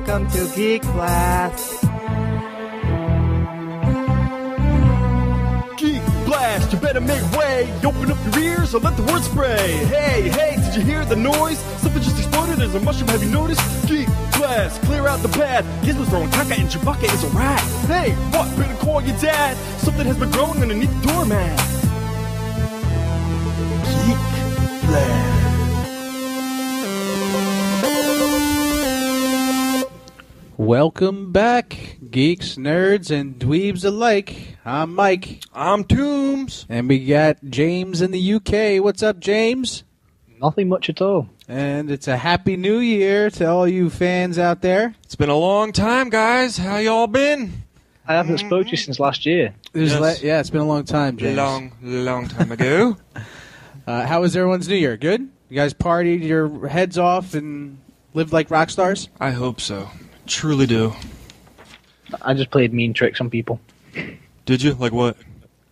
Welcome to Geek Blast. Geek Blast, you better make way. Open up your ears or let the word spray. Hey, hey, did you hear the noise? Something just exploded. There's a mushroom, have you noticed? Geek Blast, clear out the bad. Gizmo's throwing caca and Chewbacca is a rat. Hey, what? Better call your dad. Something has been growing underneath the doormat. Geek Blast. Welcome back, geeks, nerds, and dweebs alike. I'm Mike. I'm Toombs. And we got James in the UK. What's up, James? Nothing much at all. And it's a happy new year to all you fans out there. It's been a long time, guys. How y'all been? I haven't spoken to you since last year. Yeah, it's been a long time, James. Long time ago. How was everyone's new year? Good? You guys partied your heads off and lived like rock stars? I hope so. Truly do. I just played mean tricks on people. Did you? Like what?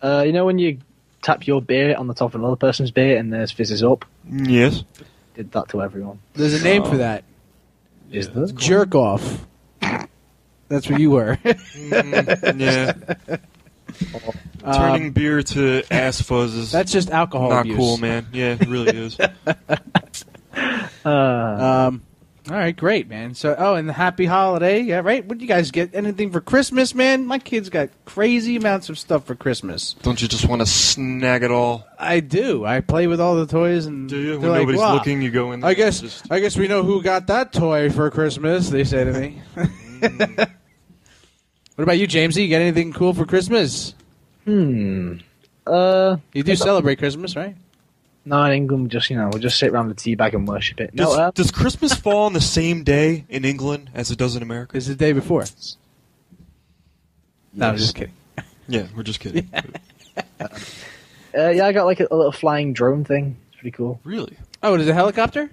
You know when you tap your beer on the top of another person's beer and theirs fizzes up? Yes. Did that to everyone. There's a name for that. Is there? Jerk off. That's what you were. Yeah. Turning beer to ass fuzz is That's just alcohol not abuse. cool, man. Yeah, it really is. All right, great, man. So, and the happy holiday, yeah, right? What do you guys get? Anything for Christmas, man? My kids got crazy amounts of stuff for Christmas. Don't you just want to snag it all? I do. I play with all the toys, and Do you? they're When like, nobody's "Wow, looking, you go in there. I guess we know who got that toy for Christmas. They say to me. What about you, Jamesy? You get anything cool for Christmas? You do celebrate Christmas, right? No, in England, we'll just sit around the tea bag and worship it. Does Christmas fall on the same day in England as it does in America? It's the day before. No, I'm just kidding. Yeah, we're just kidding. Yeah, I got like a little flying drone thing. It's pretty cool. Really? Oh, it is a helicopter?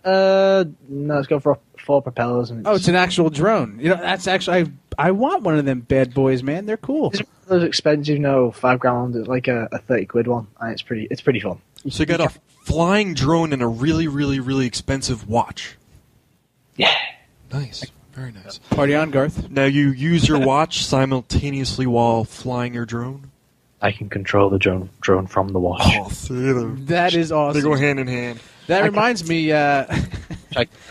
No, it's got four propellers. And It's an actual drone. You know, that's actually I want one of them bad boys, man. They're cool. It's one of those expensive, £5,000. It's like a £30 one, and it's pretty fun. So you got a flying drone and a really, really, really expensive watch. Yeah. Nice. Very nice. Party on, Garth. Now you use your watch simultaneously while flying your drone? I can control the drone from the watch. Oh, see them. That is awesome. They go hand in hand. That reminds me. I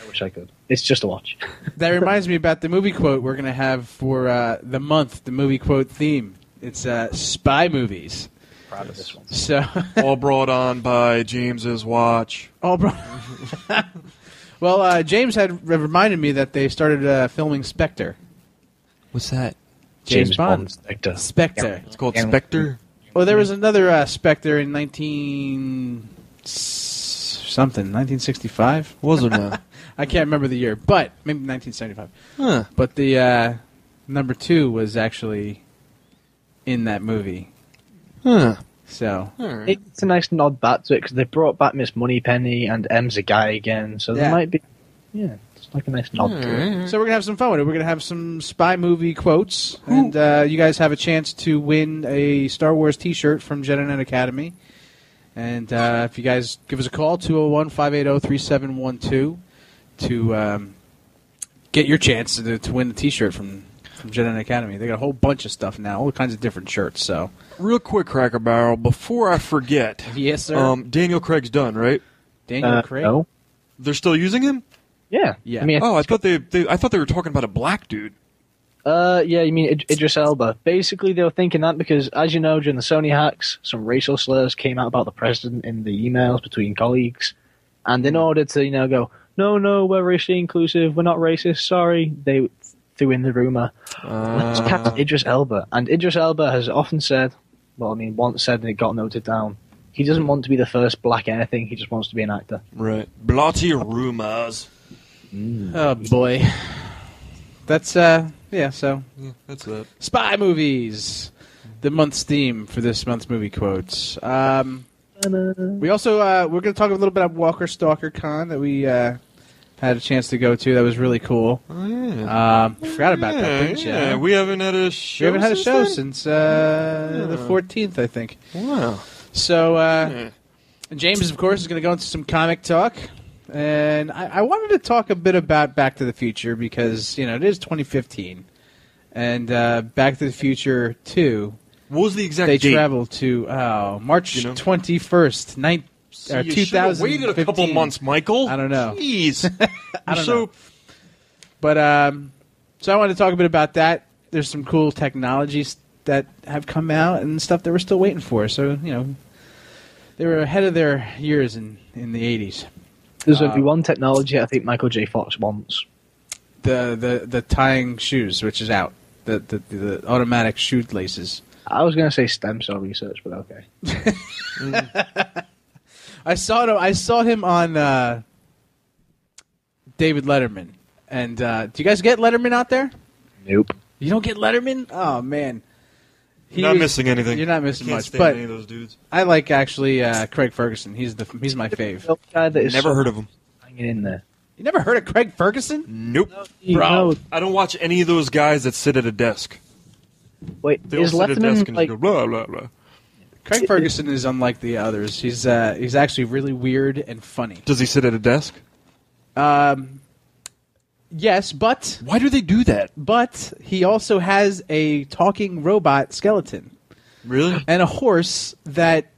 wish I could. It's just a watch. That reminds me about the movie quote we're going to have for the month. The movie quote theme. It's spy movies. Proud of this one. So All brought on by James's watch. Well, James had reminded me that they started filming Spectre. What's that? James Bond. Spectre. It's called Spectre. Well, there was another Spectre in 1965. Was it now? I can't remember the year, but maybe 1975. Huh. But the number 2 was actually in that movie. Huh. So Right. It's a nice nod back to it because they brought back Miss Moneypenny and M's a guy again, so there might be, it's like a nice nod to it. So we're going to have some fun with it. We're going to have some spy movie quotes, and you guys have a chance to win a Star Wars t-shirt from Jedi Knight Academy. And if you guys give us a call, 201-580-3712, to get your chance to win the t-shirt from Jedi Knight Academy. They got a whole bunch of stuff now, all kinds of different shirts. So, Real quick, Cracker Barrel, before I forget. Yes, sir. Daniel Craig's done, right? Daniel Craig? No. They're still using him? Yeah. Yeah. I mean, Oh, I thought they were talking about a black dude. yeah, you mean Idris Elba. Basically, they were thinking that because, as you know, during the Sony hacks, some racial slurs came out about the president in the emails between colleagues. And in order to, go, no, we're racially inclusive, we're not racist, sorry, they threw in the rumor. Let's cast Idris Elba. And Idris Elba has often said, once said and it got noted down, he doesn't want to be the first black anything, he just wants to be an actor. Right. Bloody rumors. Oh, boy. That's, so... Yeah, that's it. Spy movies! The month's theme for this month's movie quotes. We also, we're going to talk a little bit about Walker Stalker Con that we had a chance to go to. That was really cool. Oh, yeah. Forgot about that, didn't you? Yeah, we haven't had a show We haven't had a show then? since the 14th, I think. Wow. So, James, of course, is going to go into some comic talk. And I wanted to talk a bit about Back to the Future because, it is 2015. And Back to the Future 2, What was the exact they date? traveled to March 21st, 2015. Waited a couple months, Michael. I don't know. Jeez. I don't know. But so I wanted to talk a bit about that. There's some cool technologies that have come out and stuff that we're still waiting for. So, they were ahead of their years in the 80s. There's only one technology I think Michael J. Fox wants. The tying shoes, which is out. The automatic shoelaces. I was going to say stem cell research, but okay. I saw him on David Letterman. And do you guys get Letterman out there? Nope. You don't get Letterman? Oh, man. Not missing anything. You're not missing Can't much. stand But any of those dudes. I like, actually, Craig Ferguson. He's my fave. The guy that is Never heard of him. hanging in there. You never heard of Craig Ferguson? Nope. Bro. I don't watch any of those guys that sit at a desk. Wait, They all is sit at a desk Letterman and like... just go blah, blah, blah. Craig Ferguson is unlike the others. He's actually really weird and funny. Does he sit at a desk? Yes, but Why do they do that? he also has a talking robot skeleton Really? and a horse that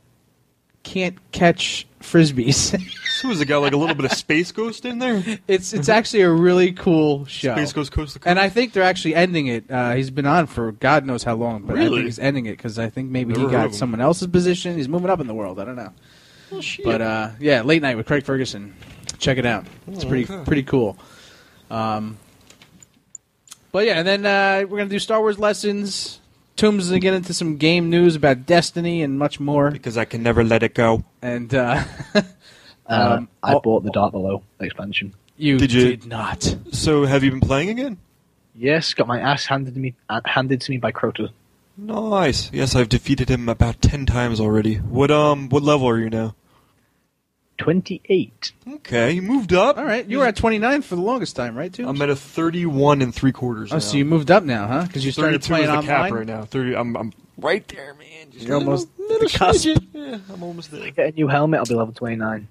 can't catch frisbees. So has it got like a little bit of Space Ghost in there? It's actually a really cool show. Space Ghost Coast to Coast? And I think they're actually ending it. He's been on for God knows how long, but I Really? think he's ending it because I think maybe Never he heard of got him. someone else's position. He's moving up in the world. I don't know. Oh, shit. But yeah, Late Night with Craig Ferguson. Check it out. It's pretty cool. But yeah, and then we're gonna do Star Wars lessons. Toombs is gonna get into some game news about Destiny and much more. Because I can never let it go. And I bought the Dark Below expansion. you Did you? did not. So have you been playing again? Yes, got my ass handed to me by Crota. Nice. Yes, I've defeated him about 10 times already. What level are you now? 28. Okay, you moved up. All right, you were at 29 for the longest time, right? Toombs? I'm at a 31 3/4 now. Oh, so you moved up now, huh? Because you started 32 playing is the online. cap right now. 30. I'm right there, man. Just You're a little- almost little the cusp. smidgen. Yeah, I'm almost there. Get a new helmet, I'll be level 29.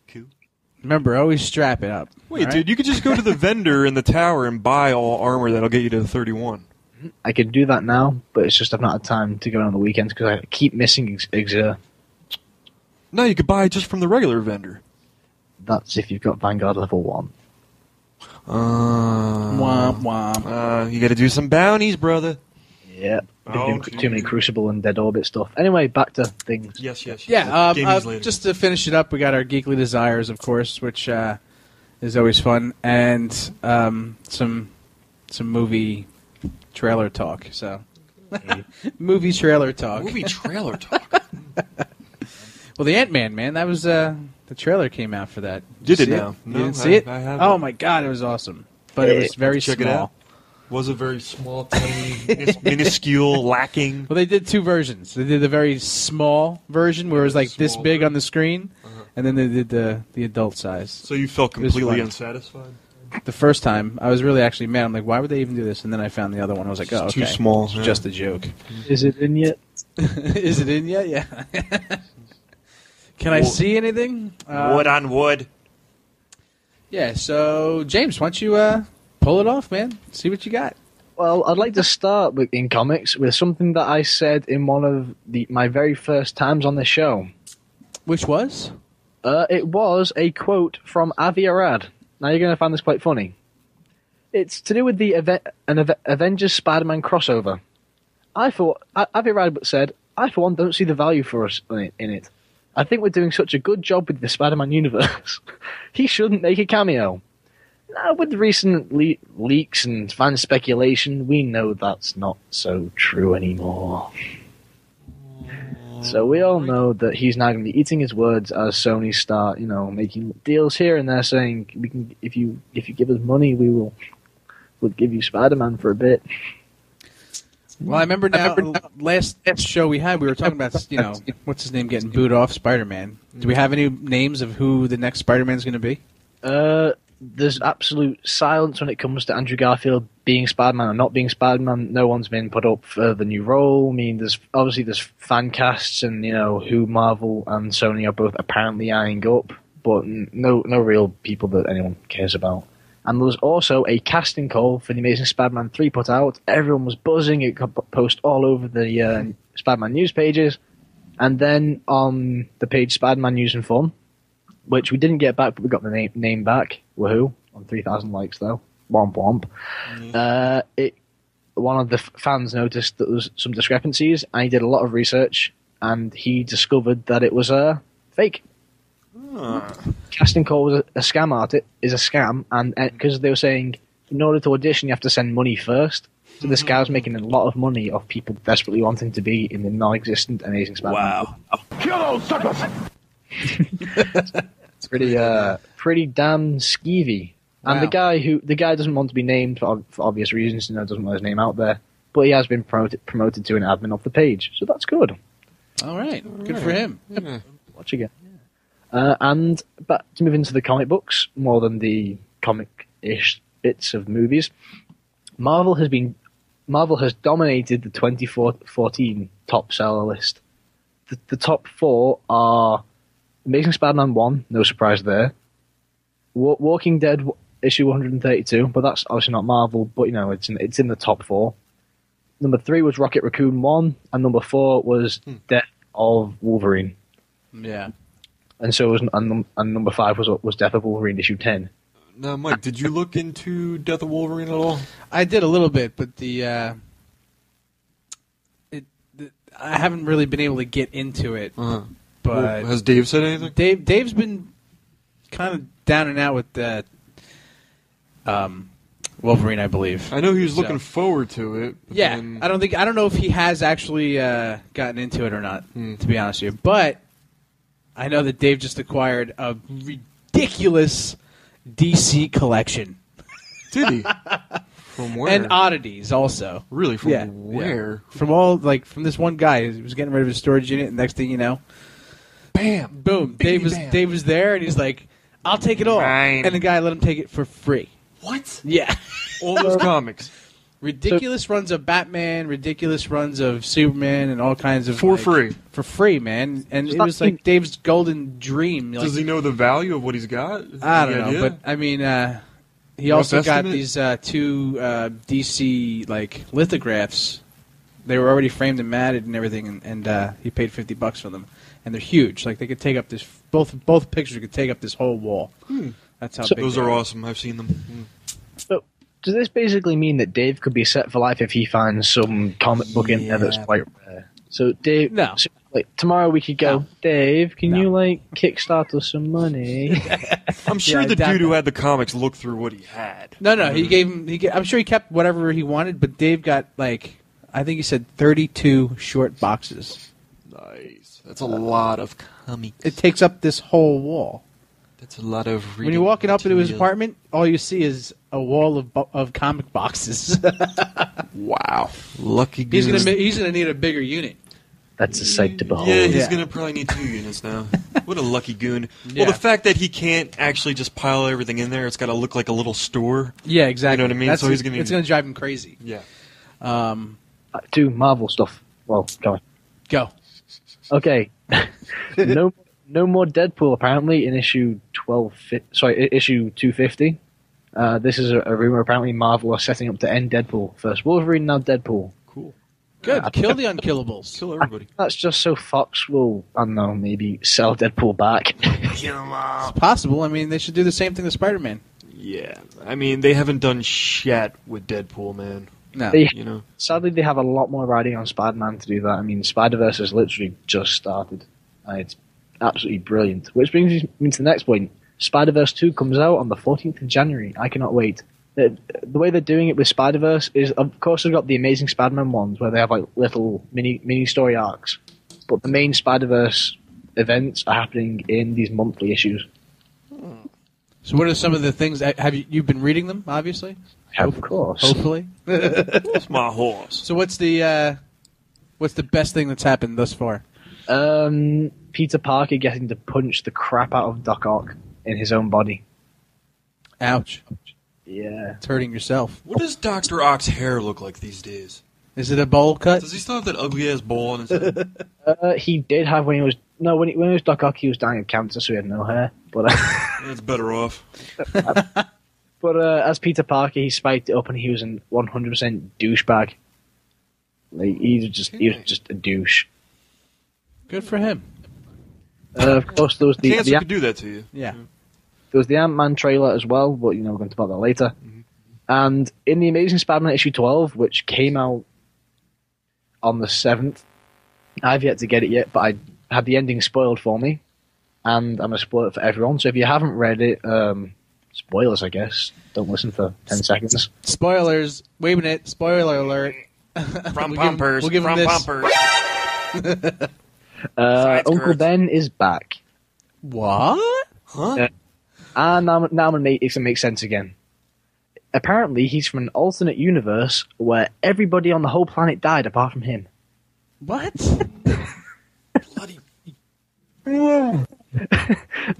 Cool. Remember, always strap it up. Wait, all right? dude, you could just go to the vendor in the tower and buy all armor that'll get you to the 31. I can do that now, but it's just I've not had time to go on the weekends because I keep missing Exer. No, you could buy it just from the regular vendor. That's if you've got Vanguard level 1. Womp womp. You got to do some bounties, brother. Yep. Been Oh, doing gee. too many Crucible and Dead Orbit stuff. Anyway, back to things. Yes. Yeah, Gaming's later. just to finish it up, we got our Geekly Desires, of course, which is always fun, and some movie trailer talk. So, movie trailer talk. Movie trailer talk. Well, the Ant-Man, man, that was the trailer came out for that. Did it see now? You No, didn't see it? I haven't. Oh my God, it was awesome, but it was very Check small. it out. Was a very small, tiny, minuscule, lacking. Well, they did two versions. They did the very small version where it was like this Small big version. on the screen, and then they did the adult size. So you felt was completely fun. unsatisfied? The first time, I was really actually mad. I'm like, why would they even do this? And then I found the other one. I was like, oh, It's okay. too small, It's yeah. just a joke. Is it in yet? Is it in yet? Yeah. Can I Wood. see anything? Wood on wood. Yeah, so, James, why don't you pull it off, man? See what you got. Well, I'd like to start in comics with something that I said in one of my very first times on the show. Which was? It was a quote from Avi Arad. Now you're going to find this quite funny. It's to do with the Avengers Spider-Man crossover. Avi Arad said, "I for one don't see the value for us in it. I think we're doing such a good job with the Spider-Man universe. He shouldn't make a cameo." Now, with the recent leaks and fan speculation, we know that's not so true anymore. So we all know that he's now going to be eating his words as Sony start, making deals here and there, saying we can, if you give us money, we'll give you Spider-Man for a bit. Well, I remember now, last show we had, we were talking about, what's his name getting booed off, Spider-Man. Do we have any names of who the next Spider-Man's going to be? There's absolute silence when it comes to Andrew Garfield being Spider-Man or not being Spider-Man. No one's been put up for the new role. I mean, there's fan casts and, who Marvel and Sony are both apparently eyeing up. but no real people that anyone cares about. And there was also a casting call for the Amazing Spider-Man 3 put out. Everyone was buzzing. It got posted all over the Spider-Man news pages. And then on the page Spider-Man News and Fun, which we didn't get back, but we got the name back. Woohoo. On 3,000 likes, though. Womp womp. One of the fans noticed that there was some discrepancies, and he did a lot of research, and he discovered that it was fake. Casting call was a scam is a scam, and because they were saying in order to audition you have to send money first. So this guy was making a lot of money off people desperately wanting to be in the non-existent Amazing Spider-Man. Wow. Kill those suckers! It's pretty damn skeevy. And Wow. the guy doesn't want to be named for obvious reasons, doesn't want his name out there. But he has been promoted to an admin of the page, so that's good. All right. Good for him. Watch again. And back to move into the comic books, more than the comic-ish bits of movies. Marvel has dominated the 2014 top seller list. The top four are Amazing Spider-Man 1, no surprise there. Walking Dead issue 132, but that's obviously not Marvel, but it's in the top four. Number 3 was Rocket Raccoon 1, and number 4 was Death of Wolverine. Yeah. And so was and number 5 was Death of Wolverine issue 10. Now, Mike, did you look into Death of Wolverine at all? I did a little bit, but I haven't really been able to get into it. Uh-huh. But Well, has Dave said anything? Dave's been kind of down and out with the Wolverine, I believe. I know he was So- looking forward to it. But Yeah, then- I don't know if he has actually gotten into it or not, to be honest with you. But I know that Dave just acquired a ridiculous DC collection. Did he? From where? And oddities also. Really? From Yeah, where? From this one guy. He was getting rid of his storage unit, and next thing you know, Bam! boom, Dave was there, and he's like, I'll take it all. Mine. And the guy let him take it for free. What? Yeah. All those comics. Ridiculous runs of Batman, ridiculous runs of Superman, and all kinds of... For free. For free, man. And Does it that was like mean- Dave's golden dream. Like, Does he know the value of what he's got? I Any don't know, idea? but I mean, he Rough also got estimate? these two DC lithographs. They were already framed and matted and everything, and he paid $50 for them, and they're huge. Like they could take up this both pictures could take up this whole wall. That's how big Those they are awesome. I've seen them. So, does this basically mean that Dave could be set for life if he finds some comic book in there that's Yeah. quite rare? So, Dave, No. so, tomorrow we could go, No. Dave, can No. you, kickstart us some money? I'm sure Yeah, the that- dude who had the comics looked through what he had. No, he gave him. I'm sure he kept whatever he wanted, but Dave got I think he said 32 short boxes. Nice. That's a lot of comics. It takes up this whole wall. That's a lot of reading When you're walking up into his material. apartment, all you see is a wall of comic boxes. Wow. Lucky he's goose. gonna need a bigger unit. That's a sight to behold. Yeah, he's Yeah. going to probably need 2 units now. What a lucky goon. Yeah. Well, the fact that he can't actually just pile everything in there, it's got to look like a little store. Yeah, exactly. You know what I mean? So he's gonna it's need- gonna drive him crazy. Yeah. Do Marvel stuff. Well, go on. Go. Okay. No more Deadpool, apparently, in issue issue 250. This is a rumor. Apparently, Marvel are setting up to end Deadpool. First Wolverine, now Deadpool. Cool. Good. Kill the unkillables. Kill everybody. That's just so Fox will, I don't know, maybe sell Deadpool back. It's possible. I mean, they should do the same thing to Spider-Man. Yeah. I mean, they haven't done shit with Deadpool, man. No. You know? Sadly, they have a lot more riding on Spider-Man to do that. I mean, Spider-Verse has literally just started. It's absolutely brilliant. Which brings me to the next point. Spider-Verse 2 comes out on the 14th of January. I cannot wait. The way they're doing it with Spider-Verse is, of course, they've got the Amazing Spider-Man ones where they have little mini story arcs. But the main Spider-Verse events are happening in these monthly issues. So, what are some of the things? Have you've been reading them? Obviously, Of course. hopefully. That's my horse. So, what's the best thing that's happened thus far? Peter Parker getting to punch the crap out of Doc Ock in his own body. Ouch! Yeah. It's hurting yourself. What does Dr. Ock's hair look like these days? Is it a bowl cut? Does he still have that ugly-ass bowl on his head? He did have when he was Doc Ock, he was dying of cancer, so he had no hair. But It's better off. but as Peter Parker, he spiked it up, and he was a 100% douchebag. Like he was just a douche. Good for him. Of course, there was the Cancer could do that to you. Yeah. There was the Ant-Man trailer as well, but we're going to talk about that later. Mm-hmm. And in the Amazing Spider-Man issue 12, which came out on the 7th, I've yet to get it yet, but I had the ending spoiled for me, and I'm going to spoil it for everyone. So if you haven't read it, spoilers, I guess. Don't listen for 10 seconds. Spoilers. Wait a minute. Spoiler alert. From We'll give him this. Uncle Ben is back. What? Huh? And now I'm going to make it make sense again. Apparently, he's from an alternate universe where everybody on the whole planet died apart from him. What? Bloody. Apparently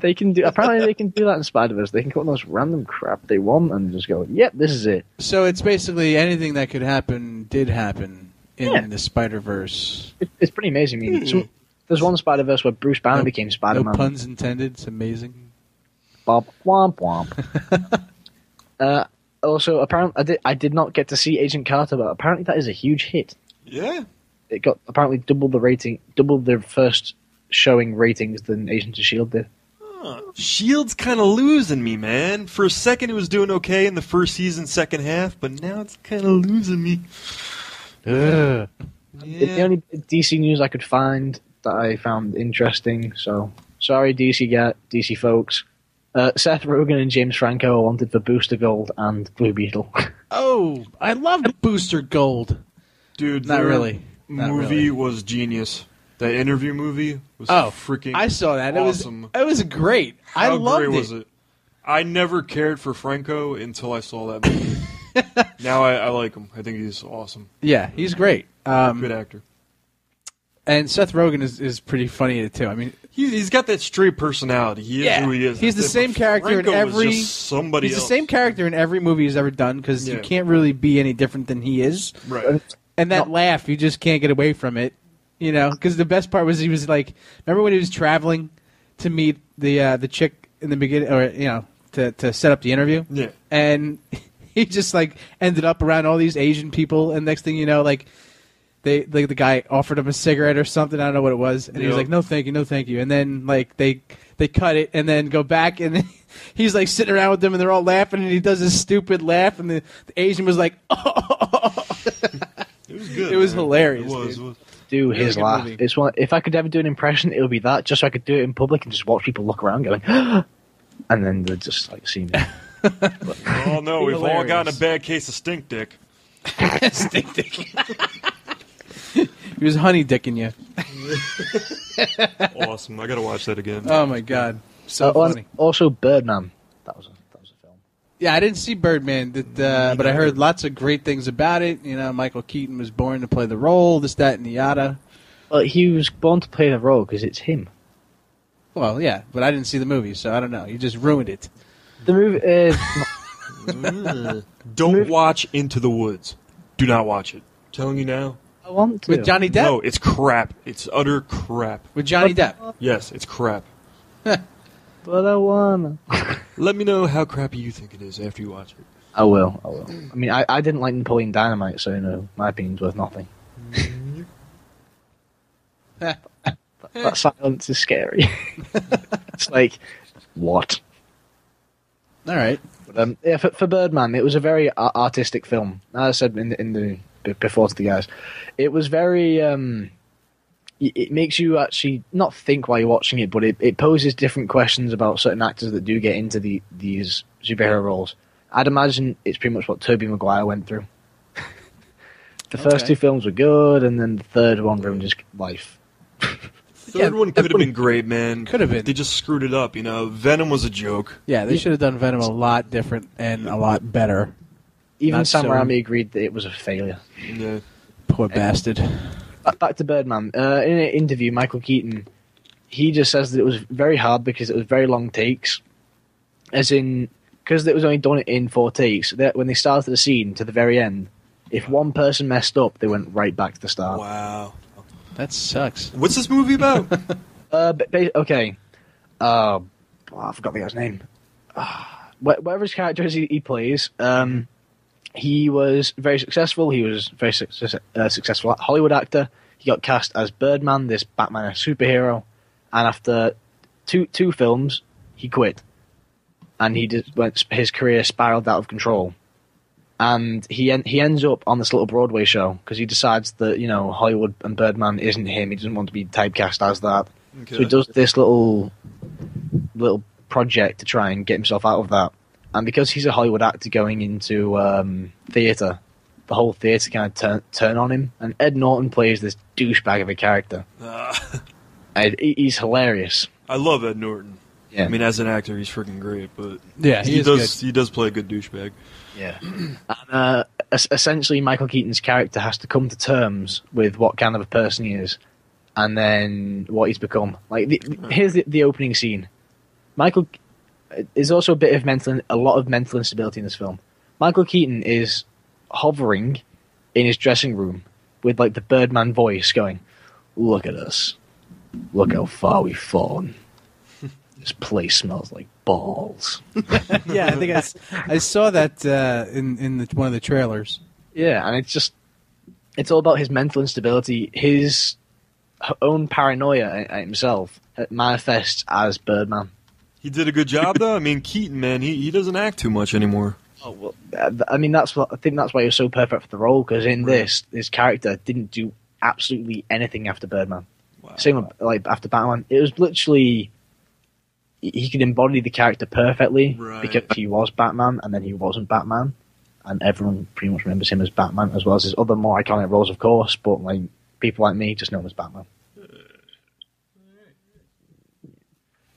they can do that in Spider-Verse. They can put those random crap they want and just go, yep, this is it. So it's basically anything that could happen did happen in the Spider-Verse. It's pretty amazing. I mean, there's one Spider-Verse where Bruce Banner became Spider-Man. No puns intended. It's amazing. Bob, womp womp. Also, apparently, I did not get to see Agent Carter, but apparently that is a huge hit. Yeah. It got apparently double the first showing ratings than Agents of S.H.I.E.L.D. did. S.H.I.E.L.D.'s kind of losing me, man. For a second, it was doing okay in the first season, second half, but now it's kind of losing me. Ugh. It's the only DC news I could find that I found interesting, so sorry, DC folks. Seth Rogen and James Franco are wanted for Booster Gold and Blue Beetle. Oh, I love Booster Gold. Dude, Not their really. movie was genius. That interview movie was freaking I saw that. awesome. It was great. I loved great was it? I never cared for Franco until I saw that movie. Now I like him. I think he's awesome. Yeah, he's great. Good actor. And Seth Rogen is pretty funny too. I mean, He's got that straight personality. He is who he is. He's the same character in every. Is just somebody he's else. the same character in every movie he's ever done because you can't really be any different than he is. Right. And that laugh, you just can't get away from it. You know, because the best part was he was like, remember when he was traveling to meet the chick in the beginning, or to set up the interview? Yeah. And he just like ended up around all these Asian people, and next thing you know, like. The guy offered him a cigarette or something. I don't know what it was, and he was like, "No, thank you, no, thank you." And then like they cut it, and then go back, and he's like sitting around with them, and they're all laughing, and he does this stupid laugh, and the Asian was like, "Oh!" It was good. It was hilarious. It was. Do Really his good laugh. movie. It's one. If I could ever do an impression, it would be that. Just so I could do it in public and just watch people look around, going, and then they'd just like see me. Oh no, we've all Hilarious. gotten a bad case of stink dick. Stink dick. He was honey dicking you. Awesome. I gotta watch that again. Oh my god, so funny. Also, Birdman. That was a film. Yeah, I didn't see Birdman, but I heard lots of great things about it. You know, Michael Keaton was born to play the role, this, that, and the yada. Well, he was born to play the role because it's him. Well, yeah, but I didn't see the movie, so I don't know. You just ruined it. The movie. Don't watch Into the Woods. Do not watch it. I'm telling you now. I want to. With Johnny Depp? No, it's crap. It's utter crap. With Johnny Depp. Yes, it's crap. But I wanna. Let me know how crappy you think it is after you watch it. I will. I mean, I didn't like Napoleon Dynamite, so my opinion's worth nothing. That silence is scary. It's like, what? All right. But, yeah, for Birdman, it was a very artistic film. As I said in the before to the guys, it was very. It makes you actually not think while you're watching it, but it poses different questions about certain actors that do get into these superhero roles. I'd imagine it's pretty much what Tobey Maguire went through. The first two films were good, and then the third one ruined his life. Third one could have been great, man. Could have been. They just screwed it up, you know. Venom was a joke. Yeah, they should have done Venom a lot different and a lot better. Even Not Sam so- Raimi agreed that it was a failure. Yeah. Poor bastard. Back to Birdman. In an interview, Michael Keaton, he just says that it was very hard because it was very long takes. As in, because it was only done in 4 takes, when they started the scene to the very end, if one person messed up, they went right back to the start. Wow. That sucks. What's this movie about? Okay. I forgot the guy's name. Whatever his character is he plays, he was very successful. He was very successful Hollywood actor. He got cast as Birdman, this Batman superhero, and after two films, he quit. And his career spiraled out of control. And he ends up on this little Broadway show because he decides that, Hollywood and Birdman isn't him. He doesn't want to be typecast as that. Okay. So he does this little project to try and get himself out of that. And because he's a Hollywood actor going into theatre, the whole theatre kind of turn on him. And Ed Norton plays this douchebag of a character. He's hilarious. I love Ed Norton. Yeah. I mean, as an actor, he's freaking great, but yeah, he does play a good douchebag. Yeah. And, essentially, Michael Keaton's character has to come to terms with what kind of a person he is, and then what he's become. Here's the opening scene. There's also a lot of mental instability in this film. Michael Keaton is hovering in his dressing room with the Birdman voice going, "Look at us. Look how far we've fallen. This place smells like balls." Yeah, I think I saw that in one of the trailers. Yeah, and it's all about his mental instability, his own paranoia himself manifests as Birdman. He did a good job, though. I mean, Keaton, man, he doesn't act too much anymore. Oh well, I mean that's why he was so perfect for the role, because in this character didn't do absolutely anything after Birdman. Wow. Same after Batman. It was literally. He could embody the character perfectly because he was Batman and then he wasn't Batman, and everyone pretty much remembers him as Batman as well as his other more iconic roles, of course. But people like me just know him as Batman.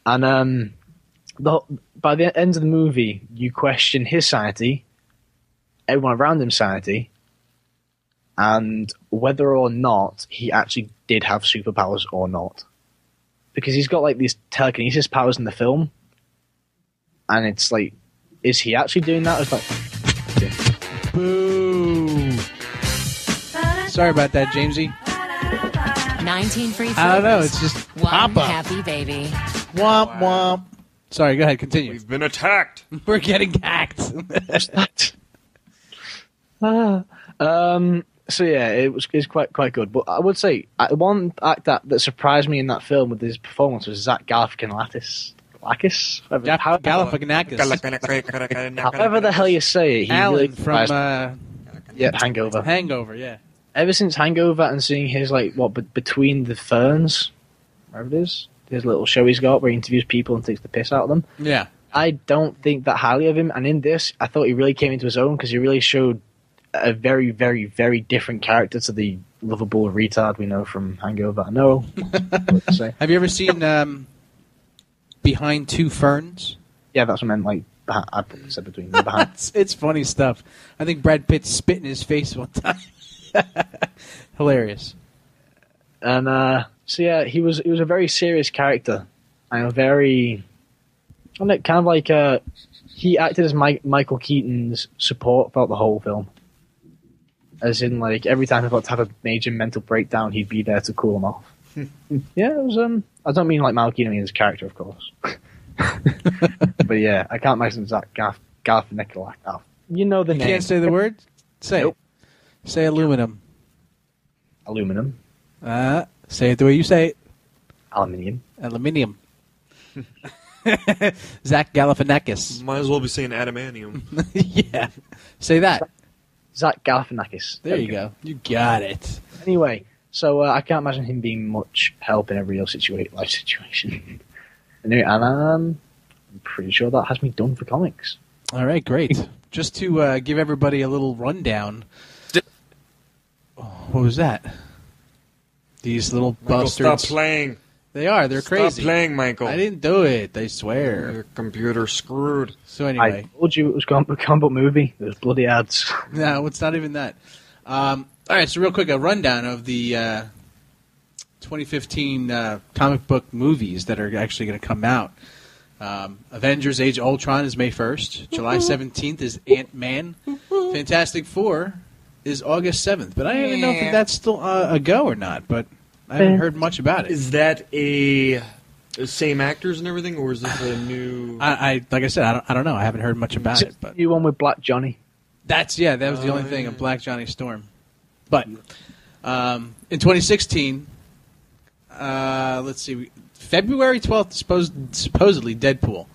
And by the end of the movie, you question his sanity, everyone around him's sanity, and whether or not he actually did have superpowers or not. Because he's got these telekinesis powers in the film, and it's is he actually doing that? It's boo. Sorry about that, Jamesy. 19 free flavors. I don't know. It's just one Papa. happy baby. Womp womp. Sorry, go ahead. Continue. We've been attacked. We're getting hacked. So yeah, it's quite good. But I would say one act that surprised me in that film with his performance was Zach Galifianakis. However the hell you say it, he Alan really from Hangover. Hangover, yeah. Ever since Hangover and seeing his Between the Ferns, whatever it is, his little show he's got where he interviews people and takes the piss out of them. Yeah. I don't think that highly of him, and in this, I thought he really came into his own because he really showed a very, very, very different character to the lovable retard we know from Hangover. I know. What to say. Have you ever seen Behind Two Ferns? Yeah, that's what I meant. I said between. Behind. It's funny stuff. I think Brad Pitt spit in his face one time. Hilarious. And so yeah, he was a very serious character, and he acted as Michael Keaton's support throughout the whole film. As in, every time he got to have a major mental breakdown, he'd be there to cool him off. Yeah, it was. I don't mean Michael Keaton, I mean his character, of course. But yeah, I can't imagine Zach Galifianakis. You know the name. You can't say the word? Say Nope. it. Say aluminum. Aluminum. Say it the way you say it. Aluminium. Aluminium. Zach Galifianakis. Might as well be saying adamantium. Yeah. Say that. Zach Galifianakis. There you go. You got it. Anyway, so I can't imagine him being much help in a real life situation. Anyway, and I'm pretty sure that has me done for comics. All right, great. Just to give everybody a little rundown. What was that? These little bastards. Stop playing. They are. They're crazy. Stop playing, Michael. I didn't do it. I swear. Your computer's screwed. So anyway. I told you it was a comic book movie. There's bloody ads. No, it's not even that. All right, so real quick, a rundown of the 2015 comic book movies that are actually going to come out. Avengers Age of Ultron is May 1st. July 17th is Ant-Man. Fantastic Four is August 7th. But I don't even know if that's still a go or not, but I haven't heard much about it. Is that a Same actors and everything, or is this a new? I like I said, I don't know. I haven't heard much about it, but New one with Black Johnny. that was the only thing of Black Johnny Storm. But in 2016, let's see, February 12th, supposedly Deadpool.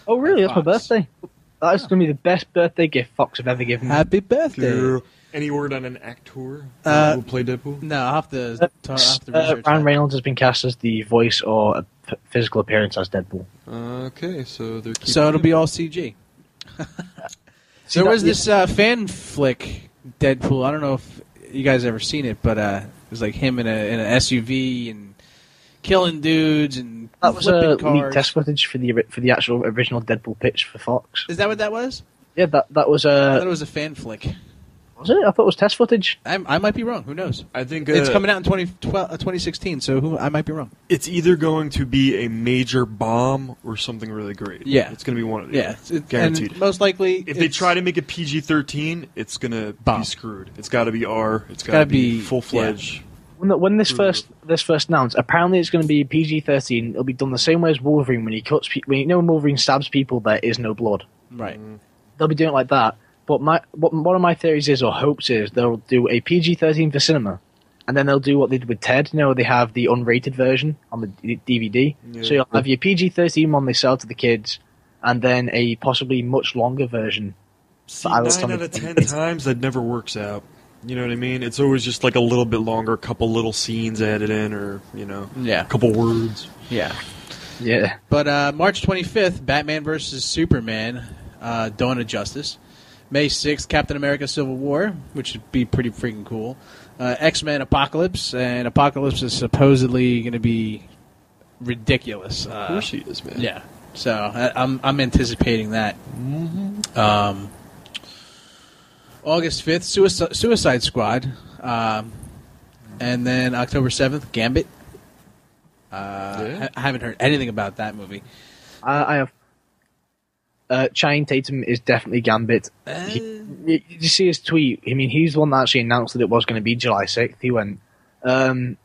Oh, really? That's my Fox. birthday. That is going to be the best birthday gift Fox have ever given me. Happy birthday! Any word on an actor who will play Deadpool? No, I'll have to research Ryan that. Reynolds has been cast as the voice or a physical appearance as Deadpool. Okay, so they're keeping So it'll be all CG. See, There was this fan flick Deadpool. I don't know if you guys ever seen it, but it was like him in an SUV and killing dudes and That was flipping cars. leaked test footage for the actual original Deadpool pitch for Fox. Is that what that was? Yeah, that was I thought it was a fan flick. was it? I thought it was test footage. I might be wrong. Who knows? I think It's coming out in 2016, so I might be wrong. it's either going to be a major bomb or something really great. Yeah. It's going to be one of the Yeah, other. Guaranteed. And most likely, If they try to make it PG-13, it's going to Bomb. be screwed. It's got to be R. It's got gotta to be be- full-fledged. When this first announced, apparently it's going to be PG-13. It'll be done the same way as Wolverine when he cuts. When Wolverine stabs people, there is no blood. right. They'll be doing it like that. But one of my theories is, or hopes is, they'll do a PG-13 for cinema, and then they'll do what they did with Ted. They have the unrated version on the DVD. Yeah. So you'll have your PG-13 one they sell to the kids, and then a possibly much longer version. See, I 9 was out telling- of 10 times that never works out. You know what I mean? It's always just like a little bit longer, a couple little scenes added in, or, Yeah. a couple words. Yeah. Yeah. But March 25th, Batman vs. Superman, Dawn of Justice. May 6th, Captain America Civil War, which would be pretty freaking cool. X-Men Apocalypse, and Apocalypse is supposedly going to be ridiculous. Of course he is, man. Yeah. So I'm anticipating that. August 5th, Suicide Squad. And then October 7th, Gambit. I haven't heard anything about that movie. I have. Channing Tatum is definitely Gambit. Did you see his tweet? I mean, he's the one that actually announced that it was going to be July 6th. He went, I think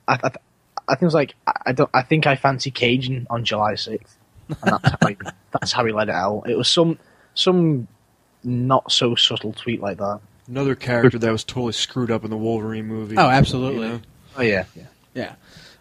it was like, I think I fancy Cajun on July 6th. And that's how he let it out. It was some not so subtle tweet like that. Another character that was totally screwed up in the Wolverine movie. Oh, absolutely. You know? Oh, yeah. Yeah.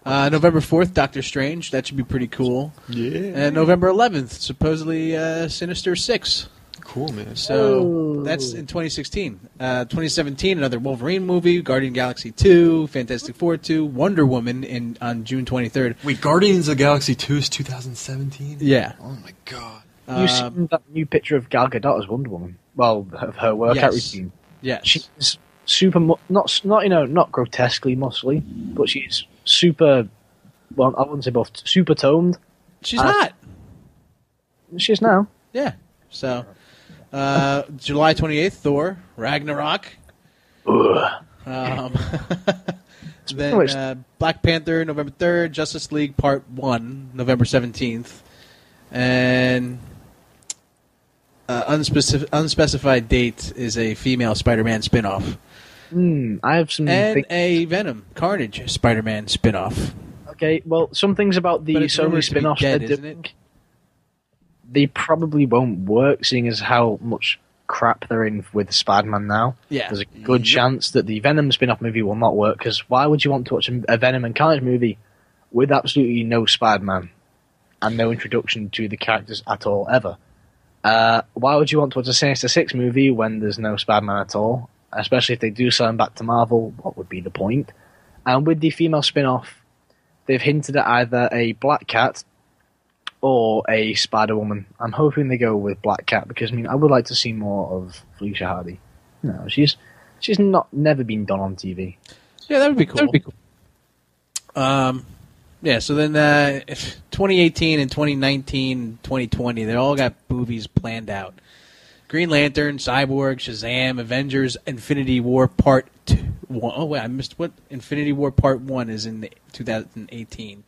November 4th, Doctor Strange. That should be pretty cool. Yeah. And November 11th, supposedly Sinister 6. Cool, man. So that's in 2016. 2017, another Wolverine movie, Guardian Galaxy 2, Fantastic Four 2, Wonder Woman on June 23rd. Wait, Guardians of the Galaxy 2 is 2017? Yeah. Oh, my God. You seen that new picture of Gal Gadot as Wonder Woman? Well, of her workout Yes. routine. Yes. She's super, not grotesquely muscly, but she's super. Well, I wouldn't say both. Super toned. She's hot. She is now. Yeah. So, July 28th, Thor, Ragnarok. Then Black Panther, November 3rd, Justice League Part 1, November 17th. And unspecified date is a female Spider-Man spinoff. I have some. And a Venom, Carnage Spider-Man spinoff. Okay, well, some things about the But it's Sony rumored to be spin-offs dead, they're isn't doing, it? they probably won't work, seeing as how much crap they're in with Spider-Man now. Yeah. There's a good chance that the Venom spin-off movie will not work, because why would you want to watch a Venom and Carnage movie with absolutely no Spider-Man and no introduction to the characters at all, ever? Why would you want to watch a Sinister Six movie when there's no Spider-Man at all? Especially if they do sell him back to Marvel, what would be the point? And with the female spin-off, they've hinted at either a Black Cat or a Spider-Woman. I'm hoping they go with Black Cat because, I mean, I would like to see more of Felicia Hardy. No, she's never been done on TV. Yeah, that would be cool. Yeah, so then 2018 and 2019, 2020, they all got movies planned out. Green Lantern, Cyborg, Shazam, Avengers, Infinity War Part 2. Oh, wait, I missed what? Infinity War Part 1 is in 2018.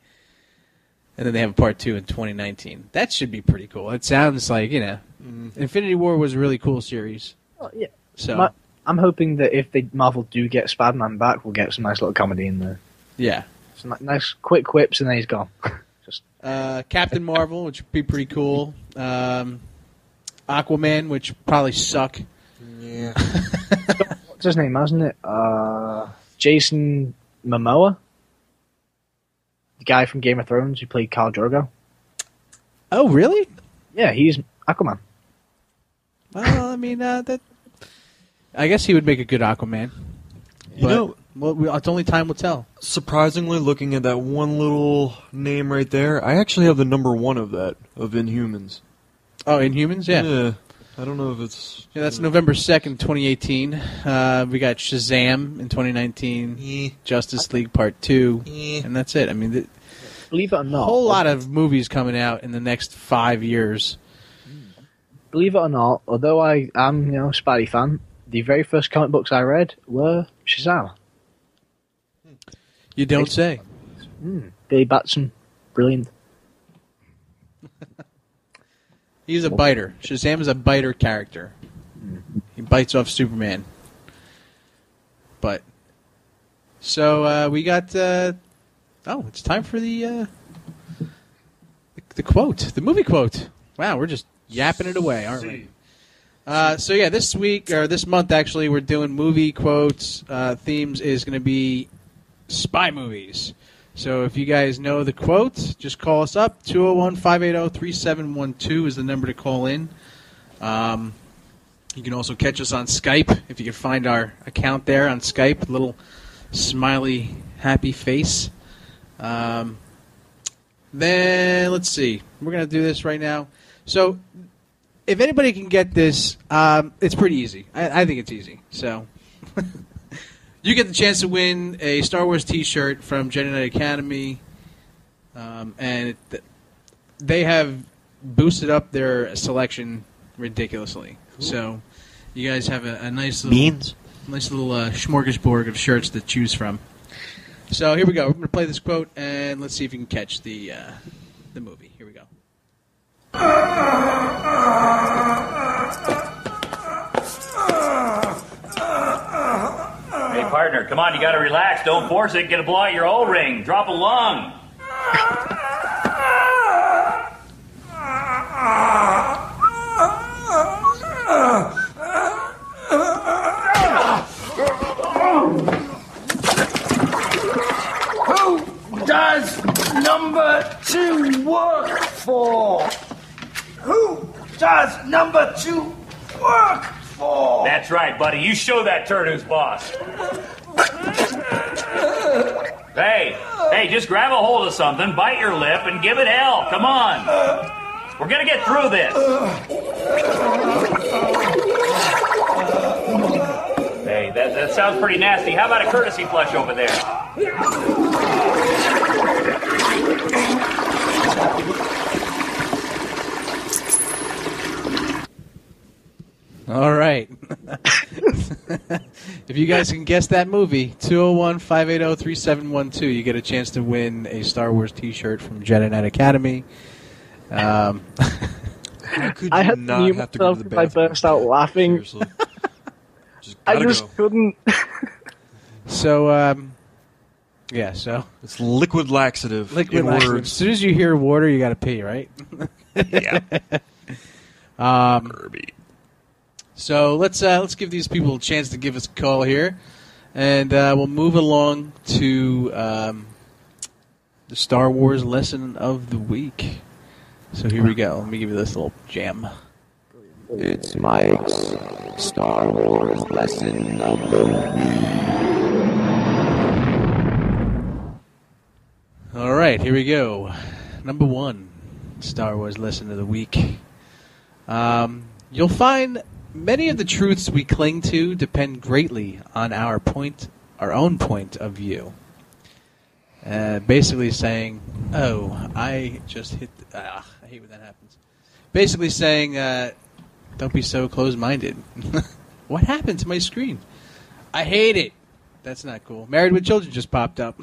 And then they have a Part 2 in 2019. That should be pretty cool. It sounds like, Infinity War was a really cool series. Oh, yeah. So, I'm hoping that if Marvel do get Spider-Man back, we'll get some nice little comedy in there. yeah. Some nice quick quips and then he's gone. Just Captain Marvel, which would be pretty cool. Aquaman, which would probably suck. Yeah. What's his name, hasn't it? Jason Momoa? The guy from Game of Thrones who played Khal Drogo. Oh, really? Yeah, he's Aquaman. Well, I mean, that. I guess he would make a good Aquaman. You know, well, it's only time will tell. surprisingly, looking at that one little name right there, I actually have the number 1 of that, of Inhumans. Oh, Inhumans? Yeah. Yeah. I don't know if it's... Yeah, that's November 2nd, 2018. We got Shazam in 2019, Justice League Part 2, and that's it. I mean, Believe it or not, a whole lot of movies coming out in the next 5 years. Believe it or not, although I am, a Spidey fan, the very first comic books I read were Shazam. You don't say. Billy Batson, brilliant. He's a biter. Shazam is a biter character. He bites off Superman. But so we got. It's time for the quote, the movie quote. Wow, we're just yapping it away, aren't we? So yeah, this week or this month actually, we're doing movie quotes. Themes is going to be spy movies. So if you guys know the quote, just call us up. 201-580-3712 is the number to call in. You can also catch us on Skype if you can find our account there on Skype. Little smiley, happy face. Then let's see. We're going to do this right now. So if anybody can get this, it's pretty easy. I think it's easy. So you get the chance to win a Star Wars T-shirt from Jedi Knight Academy, and they have boosted up their selection ridiculously. Cool. So you guys have a nice little smorgasbord of shirts to choose from. So here we go. We're going to play this quote, and let's see if you can catch the movie. Here we go. Hey, partner, come on, you gotta relax. Don't force it. Get a blow out your O-ring. Drop a lung. Who does number 2 work for? Who does number 2 work for? That's right, buddy. You show that turd who's boss. Hey, just grab a hold of something, bite your lip, and give it hell. Come on. We're gonna get through this. Hey, that sounds pretty nasty. How about a courtesy flush over there? All right. If you guys can guess that movie, 201-580-3712, you get a chance to win a Star Wars T-shirt from Jedi Knight Academy. How could you I had not to have to go to the myself if I bathroom? burst out laughing. Seriously. Just I gotta just go. couldn't. So, yeah, so. It's liquid laxative Liquid in laxative. As words. soon as you hear water, you got to pee, right? Yeah. Kirby. So let's give these people a chance to give us a call here, and we'll move along to the Star Wars lesson of the week. So here we go. Let me give you this little jam. It's Mike's Star Wars lesson of the week. All right, here we go. Number 1, Star Wars lesson of the week. You'll find many of the truths we cling to depend greatly on our own point of view. Basically saying, I just hit... I hate when that happens. Basically saying, don't be so close-minded. What happened to my screen? I hate it. That's not cool. Married with Children just popped up.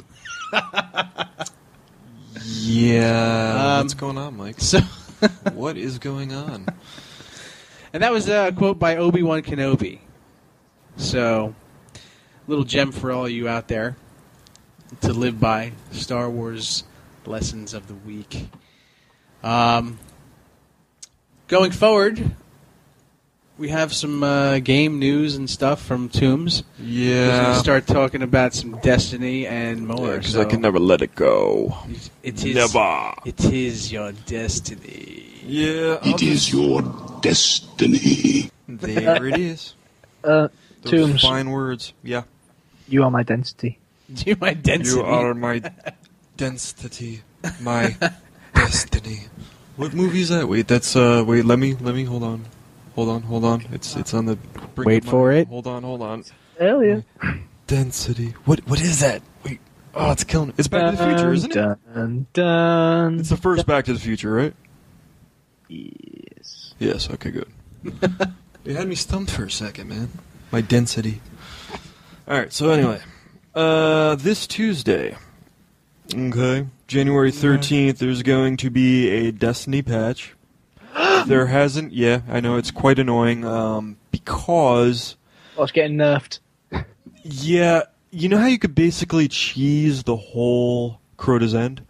Yeah. What's going on, Mike? So, What is going on? and that was a quote by Obi-Wan Kenobi. So, little gem for all you out there to live by. Star Wars lessons of the week. Going forward, we have some game news and stuff from Tombs. Yeah. We're going to start talking about some Destiny and more. Because I can never let it go. It is, never. It is your destiny. Yeah. It is your destiny. There it is. Tombs. Those fine words. Yeah. You are my density. You my density. You are my density. My destiny. What movie is that? Wait, that's wait, let me hold on. Hold on. It's on the brink Wait of for my- it. Hold on. Hell yeah. Density. What is that? Wait. Oh, it's killing me. It's Back to the Future, isn't it? Dun. It's the first Back to the Future, right? Yes. Yes, okay, good. You had me stumped for a second, man. My density. Alright, so anyway. This Tuesday, okay, January 13th, there's going to be a Destiny patch. There hasn't, yeah, I know, it's quite annoying, because... Oh, it's getting nerfed. Yeah, you know how you could basically cheese the whole Crota's End?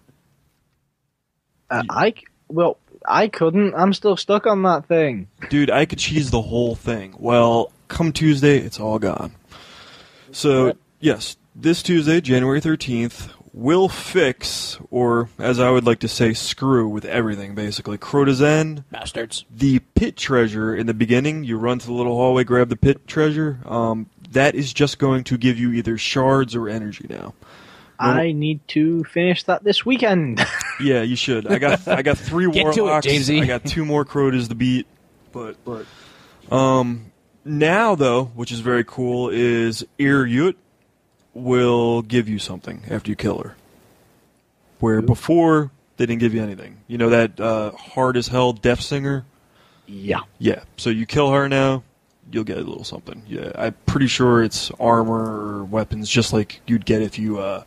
I couldn't. I'm still stuck on that thing. Dude, I could cheese the whole thing. Well, come Tuesday, it's all gone. So, yes, this Tuesday, January 13th, will fix, or as I would like to say, screw with everything, basically. Crota's End. Bastards. The pit treasure in the beginning, you run to the little hallway, grab the pit treasure. That is just going to give you either shards or energy now. I need to finish that this weekend. Yeah, you should. I got 3 Get to it, warlocks. Jamesy. I got 2 more Crotas to beat. But now though, which is very cool, is Yut will give you something after you kill her. Where before they didn't give you anything. You know that hard as hell Death Singer? Yeah. Yeah. So you kill her now, you'll get a little something. Yeah, I'm pretty sure it's armor or weapons, just like you'd get if you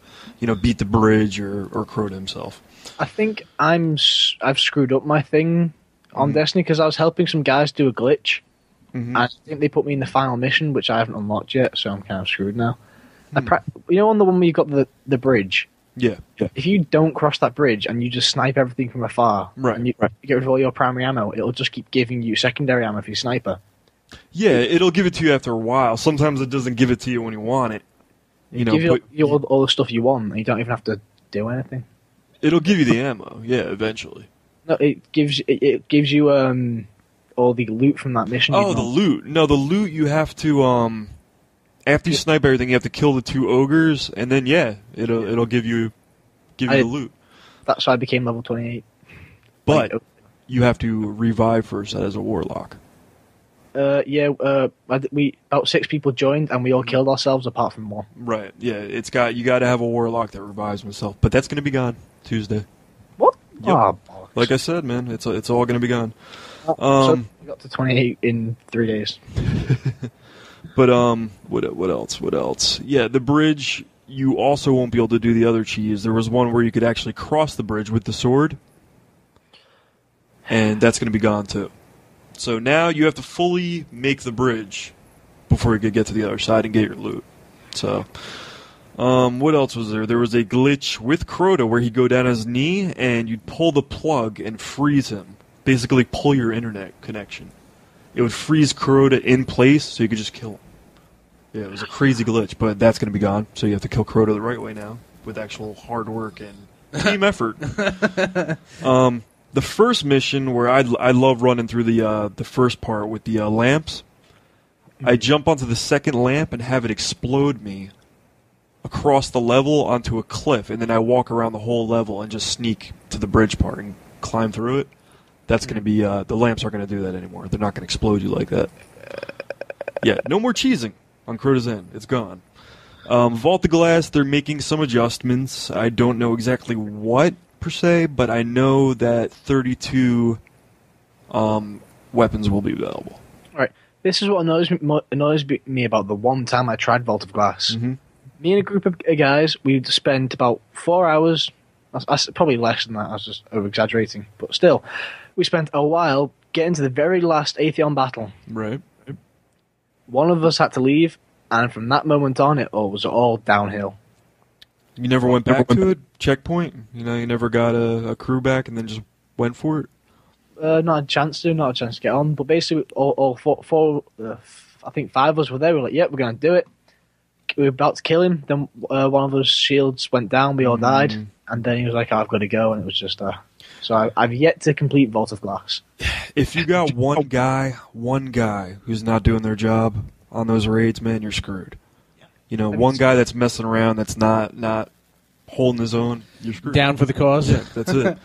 beat the bridge or Crota himself. I think I've screwed up my thing on Destiny because I was helping some guys do a glitch. Mm-hmm. I think they put me in the final mission, which I haven't unlocked yet, so I'm kind of screwed now. On the one where you've got the bridge, Yeah. if you don't cross that bridge and you just snipe everything from afar, Right. and you get rid of all your primary ammo, it'll just keep giving you secondary ammo for your sniper. Yeah, it'll give it to you after a while. Sometimes it doesn't give it to you when you want it. Give you all the stuff you want, and you don't even have to do anything. It'll give you the ammo, yeah, eventually. No, it gives you all the loot from that mission. Oh, the loot. No, the loot you have to after you snipe everything, you have to kill the 2 ogres, and then it'll give you the loot. That's why I became level 28. But you have to revive first as a warlock. About 6 people joined, and we all killed ourselves apart from one. Right. Yeah, you got to have a warlock that revives himself, but that's going to be gone Tuesday. What? Yep. Oh, bollocks. Like I said, man, it's all going to be gone. So we got to 28 in 3 days. But what else? Yeah, the bridge. You also won't be able to do the other cheese. There was one where you could actually cross the bridge with the sword, and that's going to be gone too. So now you have to fully make the bridge before you could get to the other side and get your loot. So, what else was there? There was a glitch with Crota where he'd go down his knee and you'd pull the plug and freeze him. Basically, pull your internet connection. It would freeze Crota in place so you could just kill him. Yeah, it was a crazy glitch, but that's going to be gone. So you have to kill Crota the right way now with actual hard work and team effort. The first mission where I love running through the first part with the lamps, I jump onto the second lamp and have it explode me across the level onto a cliff, and then I walk around the whole level and just sneak to the bridge part and climb through it. That's going to be the lamps aren't going to do that anymore. They're not going to explode you like that. Yeah, no more cheesing on Crota's End. It's gone. Vault the Glass, they're making some adjustments. I don't know exactly what per se, but I know that 32 weapons will be available. All right. This is what annoys me about the one time I tried Vault of Glass. Mm-hmm. Me and a group of guys, we'd spent about 4 hours, probably less than that, I was just over-exaggerating, but still, we spent a while getting to the very last Atheon battle. Right. One of us had to leave, and from that moment on, it was all downhill. You never went back to a checkpoint? You never got a crew back and then just went for it? Not a chance to get on. But basically, all four, I think 5 of us were there. We were like, "Yep, we're going to do it." We were about to kill him. Then one of us shields went down. We all died, and then he was like, "I've got to go," and it was just. So I've yet to complete Vault of Glass. If you got one guy who's not doing their job on those raids, man, you're screwed. You know, one guy that's messing around, that's not holding his own, you're screwed. Down for the cause. Yeah, that's it. Do you know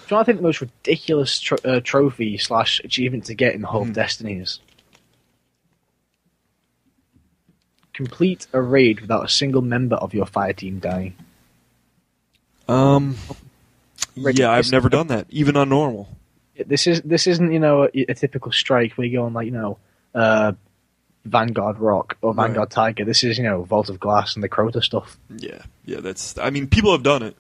what I think the most ridiculous trophy / achievement to get in the whole of Destiny is? Complete a raid without a single member of your fire team dying. Yeah, I've never done that, even on normal. This isn't a typical strike where you go on like Vanguard Rock or Vanguard Tiger. This is Vault of Glass and the Crota stuff. Yeah, that's. I mean, people have done it.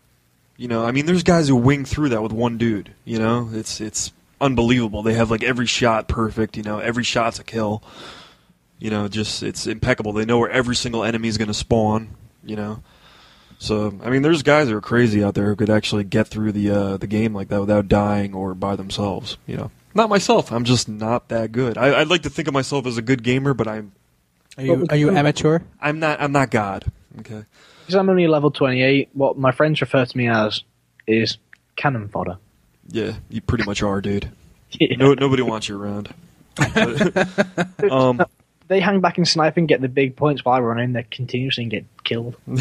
There's guys who wing through that with one dude. It's unbelievable. They have like every shot perfect. Every shot's a kill. It's impeccable. They know where every single enemy is going to spawn. So there's guys that are crazy out there who could actually get through the game like that without dying or by themselves. Not myself. I'm just not that good. I'd like to think of myself as a good gamer, but I'm. Are you amateur? I'm not God. Okay. Because I'm only level 28. What my friends refer to me as is cannon fodder. Yeah, you pretty much are, dude. Yeah. Nobody wants you around. They hang back and snipe and get the big points while I run in. They continuously get killed. What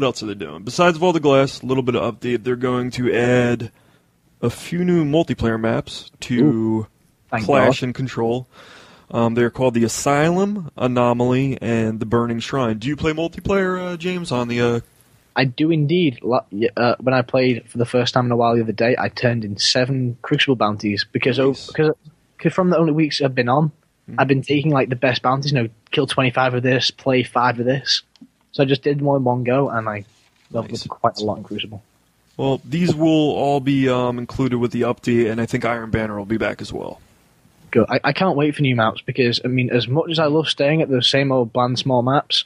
else are they doing? Besides Vault of Glass, a little bit of update. They're going to add a few new multiplayer maps to Clash and Control. They're called the Asylum, Anomaly, and the Burning Shrine. Do you play multiplayer, James, on the... I do indeed. When I played for the first time in a while the other day, I turned in 7 Crucible bounties because from the only weeks I've been on, I've been taking like the best bounties. Kill 25 of this, play 5 of this. So I just did more in one go, and I leveled up quite a lot in Crucible. Well, these will all be included with the update, and I think Iron Banner will be back as well. Good. I can't wait for new maps because as much as I love staying at the same old bland small maps,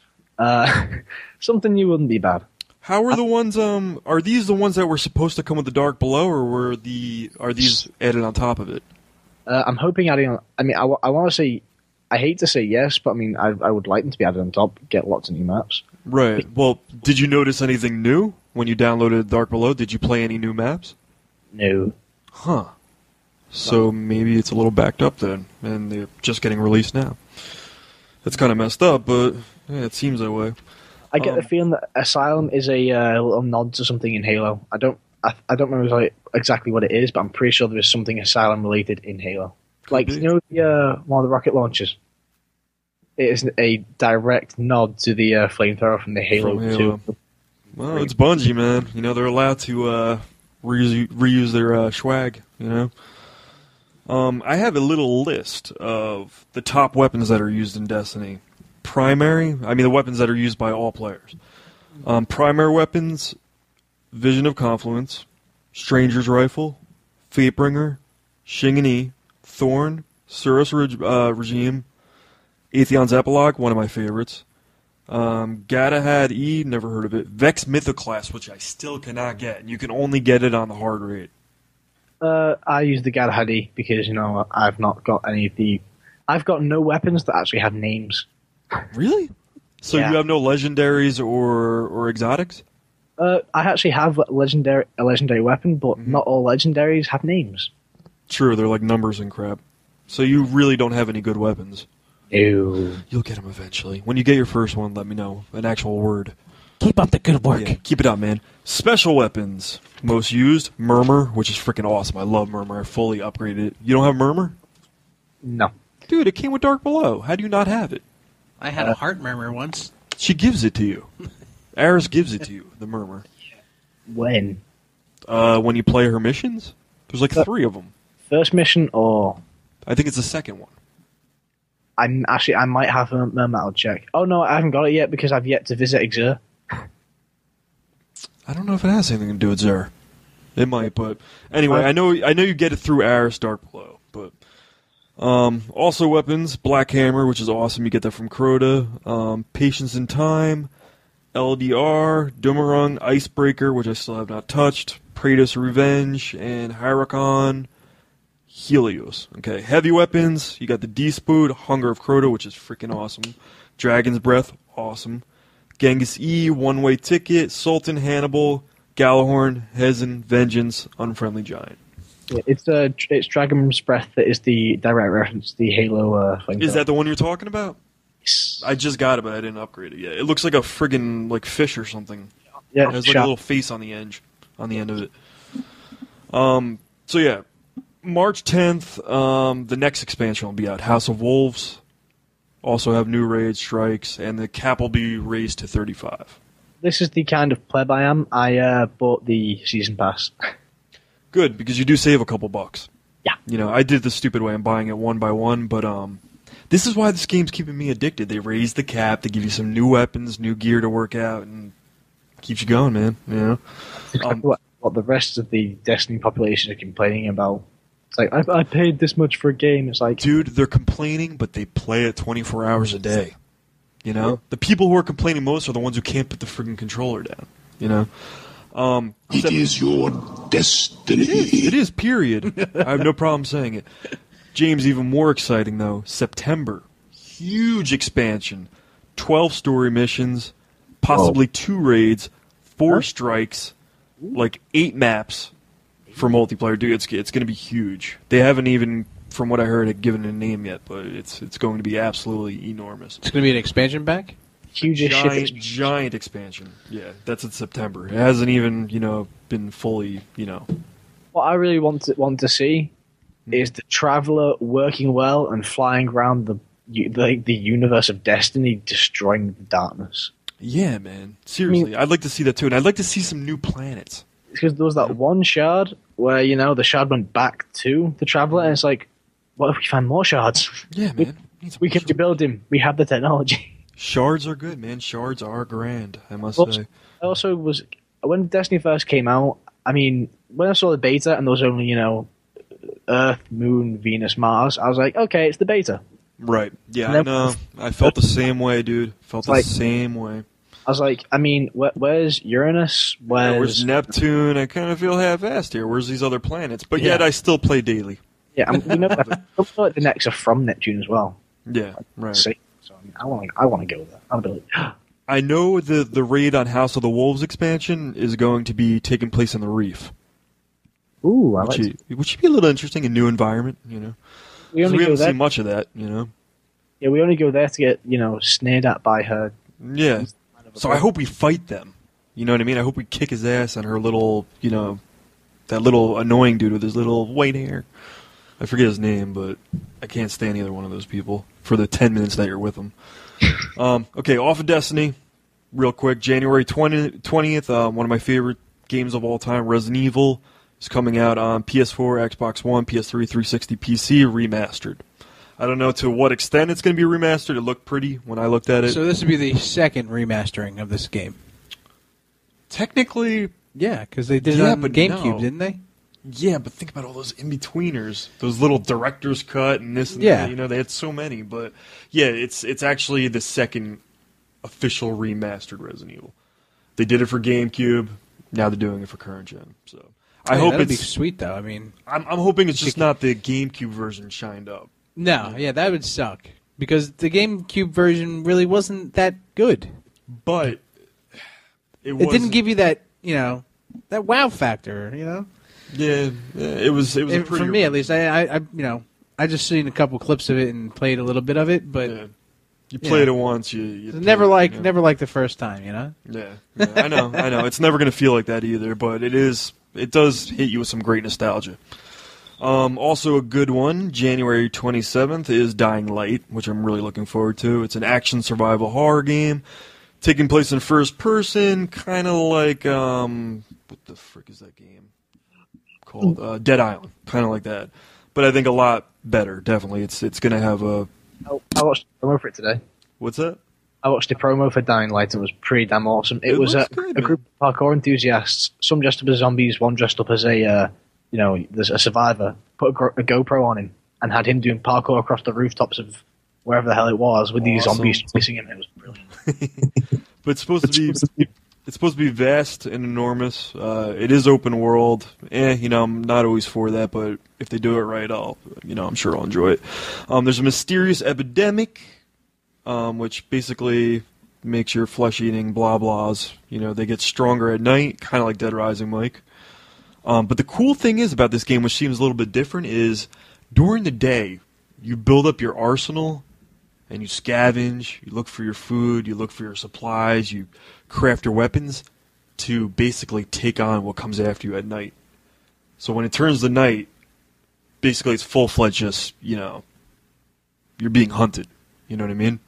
something new wouldn't be bad. How are the ones? Are these the ones that were supposed to come with the Dark Below, or are these added on top of it? I'm hoping adding on. I want to say, I hate to say yes, but I would like them to be added on top. Get lots of new maps. Right. Well, did you notice anything new when you downloaded Dark Below? Did you play any new maps? No. Huh. So maybe it's a little backed up then, and they're just getting released now. That's kind of messed up, but yeah, it seems that way. I get the feeling that Asylum is a little nod to something in Halo. I don't remember exactly what it is, but I'm pretty sure there is something Asylum related in Halo. Like one of the rocket launchers. It is a direct nod to the flamethrower from the Halo 2. Well, it's Bungie, man. They're allowed to reuse their swag. I have a little list of the top weapons that are used in Destiny. The weapons that are used by all players. Primary weapons, Vision of Confluence, Stranger's Rifle, Fatebringer, Shingani, Thorn, Suros Regime, Atheon's Epilogue, one of my favorites. Galahad E, never heard of it. Vex Mythoclast, which I still cannot get, and you can only get it on the hard raid. I use the Galahad E because, I've not got any of the... I've got no weapons that actually have names. Really? So you have no legendaries or exotics? I actually have a legendary weapon, but not all legendaries have names. True, they're like numbers and crap. So you really don't have any good weapons. Ew. You'll get them eventually. When you get your first one, let me know. An actual word. Keep up the good work. Yeah, keep it up, man. Special weapons. Most used, Murmur, which is freaking awesome. I love Murmur. I fully upgraded it. You don't have Murmur? No. Dude, it came with Dark Below. How do you not have it? I had a heart murmur once. She gives it to you. Aris gives it to you, the Murmur. When? When you play her missions? There's like 3 of them. First mission or... I think it's the second one. I might have a Murmur. I'll check. Oh, no, I haven't got it yet because I've yet to visit Exer. I don't know if it has anything to do with Xur. It might, but... Anyway, I know you get it through Aris Dark Below, but... also weapons, Black Hammer, which is awesome. You get that from Crota. Patience in Time, LDR, Doomerang, Icebreaker, which I still have not touched. Praetor's Revenge, and Hyricon Helios. Okay, heavy weapons. You got the Dispute, Hunger of Crota, which is freaking awesome. Dragon's Breath, awesome. Genghis E, One Way Ticket, Sultan, Hannibal, Galahorn, Hezen, Vengeance, Unfriendly Giant. Yeah, it's Dragon's Breath that is the direct reference to the Halo thing. Is that the one you're talking about? Yes. I just got it, but I didn't upgrade it yet. It looks like a friggin' like fish or something. Yeah, it has like a little face on the end of it. So yeah, March 10th, the next expansion will be out. House of Wolves. Also have new raid strikes, and the cap will be raised to 35. This is the kind of pleb I am. I bought the season pass. Good, because you do save a couple bucks. Yeah. You know, I did the stupid way. I'm buying it one by one, but this is why this game's keeping me addicted. They raise the cap, they give you some new weapons, new gear to work out, and keeps you going, man. You know? Exactly what the rest of the Destiny population are complaining about. It's like, I paid this much for a game. It's like... Dude, they're complaining, but they play it 24 hours a day. You know? The people who are complaining most are the ones who can't put the friggin' controller down. You know? It is your destiny. It is, period. I have no problem saying it. James, even more exciting, though. September. Huge expansion. 12 story missions, possibly 2 raids, 4 strikes, like 8 maps for multiplayer. Dude, it's going to be huge. They haven't even, from what I heard, given it a name yet, but it's going to be absolutely enormous. It's going to be an expansion pack? Huge Giant expansion. Yeah, that's in September. It hasn't even, been fully, What I really want to see is the Traveler working well and flying around the universe of Destiny, destroying the darkness. Yeah, man. Seriously, I'd like to see that too, and I'd like to see some new planets. Because there was that one shard where, the shard went back to the Traveler, and it's like, what if we find more shards? Yeah, man. We can rebuild him. We have the technology. Shards are good, man. Shards are grand, I must say. I also was, when Destiny first came out, when I saw the beta and there was only, Earth, Moon, Venus, Mars, I was like, okay, it's the beta. Right. Yeah, I know. I felt the same way, dude. Same way. I was like, where's Uranus? Where's Neptune? I kind of feel half-assed here. Where's these other planets? But yet I still play daily. Yeah, the next are from Neptune as well. Yeah, right. So I want to go there. I want to be like, I know the raid on House of the Wolves expansion is going to be taking place in the Reef. Ooh, which should be a little interesting, a new environment, We haven't seen much of that, Yeah, we only go there to get, snared at by her. Yeah. So I hope we fight them. You know what I mean? I hope we kick his ass on her little, that little annoying dude with his little white hair. I forget his name, but I can't stand either one of those people for the 10 minutes that you're with them. Okay, off of Destiny, real quick. January 20th, one of my favorite games of all time, Resident Evil, is coming out on PS4, Xbox One, PS3, 360, PC, remastered. I don't know to what extent it's going to be remastered. It looked pretty when I looked at it. So this would be the second remastering of this game. Technically, yeah, because they did it on GameCube, didn't they? Yeah, but think about all those in-betweeners. Those little director's cut and this and that. They had so many. But, yeah, it's actually the second official remastered Resident Evil. They did it for GameCube. Now they're doing it for current gen. So I hope that'd be sweet, though. I'm hoping it's just not the GameCube version shined up. No, yeah, that would suck. Because the GameCube version really wasn't that good. But it didn't give you that, that wow factor, Yeah, it was a pretty... For me, at least, I just seen a couple clips of it and played a little bit of it, but... You played it once, you never like the first time, Yeah, I know. It's never going to feel like that either, but it does hit you with some great nostalgia. Also a good one, January 27th, is Dying Light, which I'm really looking forward to. It's an action survival horror game taking place in first person, kind of like, what the frick is that game called? Dead Island, kind of like that. But I think a lot better, definitely. It's going to have a... I watched the promo for it today. What's that? I watched the promo for Dying Light and it was pretty damn awesome. It was a group of parkour enthusiasts, some dressed up as zombies, one dressed up as there's a survivor, put a GoPro on him and had him doing parkour across the rooftops of wherever the hell it was with these zombies chasing him. It was brilliant. But it's supposed to be It's supposed to be vast and enormous. It is open world. I'm not always for that, but if they do it right, I'm sure I'll enjoy it. There's a mysterious epidemic, which basically makes your flesh-eating blah-blahs, they get stronger at night, kind of like Dead Rising, Mike. But the cool thing is about this game, which seems a little bit different, is during the day, you build up your arsenal, and you scavenge, you look for your food, you look for your supplies, you craft your weapons to basically take on what comes after you at night. So when it turns to night, basically it's full-fledged just, you're being hunted. You know what I mean?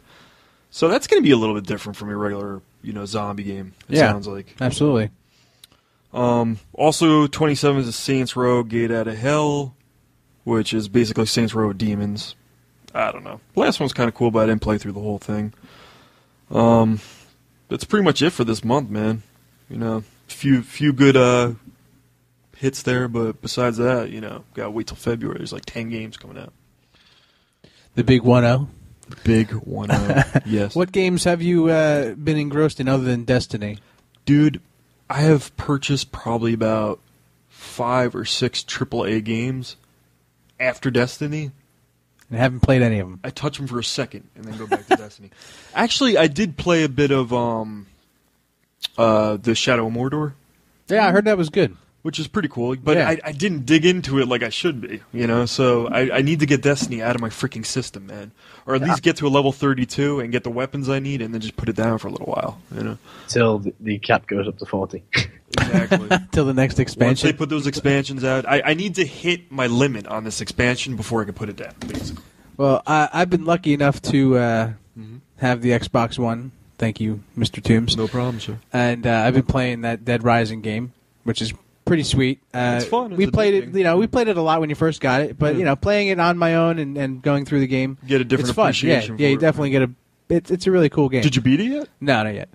So that's going to be a little bit different from your regular, zombie game, it sounds like. Absolutely. Also, 27 is Saints Row Gate Out of Hell, which is basically Saints Row Demons. I don't know. The last one's kind of cool, but I didn't play through the whole thing. That's pretty much it for this month, man. Few good hits there, but besides that, gotta wait till February. There's like 10 games coming out. The big 1-0. The big 1-0, yes. What games have you been engrossed in other than Destiny? Dude, I have purchased probably about 5 or 6 AAA games after Destiny. And haven't played any of them. I touch them for a second and then go back to Destiny. Actually, I did play a bit of the Shadow of Mordor. Yeah, I heard that was good. Which is pretty cool, but yeah. I didn't dig into it like I should be, so I need to get Destiny out of my freaking system, man. Or at least get to a level 32 and get the weapons I need and then just put it down for a little while, Till the cap goes up to 40. Exactly. Till the next expansion. Once they put those expansions out, I need to hit my limit on this expansion before I can put it down, basically. Well, I've been lucky enough to have the Xbox One. Thank you, Mr. Toombs. No problem, sir. And I've been playing that Dead Rising game, which is pretty sweet. It's fun. We played it. We played it a lot when you first got it, but playing it on my own and going through the game, get a different appreciation. Yeah, you definitely get a. It's a really cool game. Did you beat it yet? No, not yet.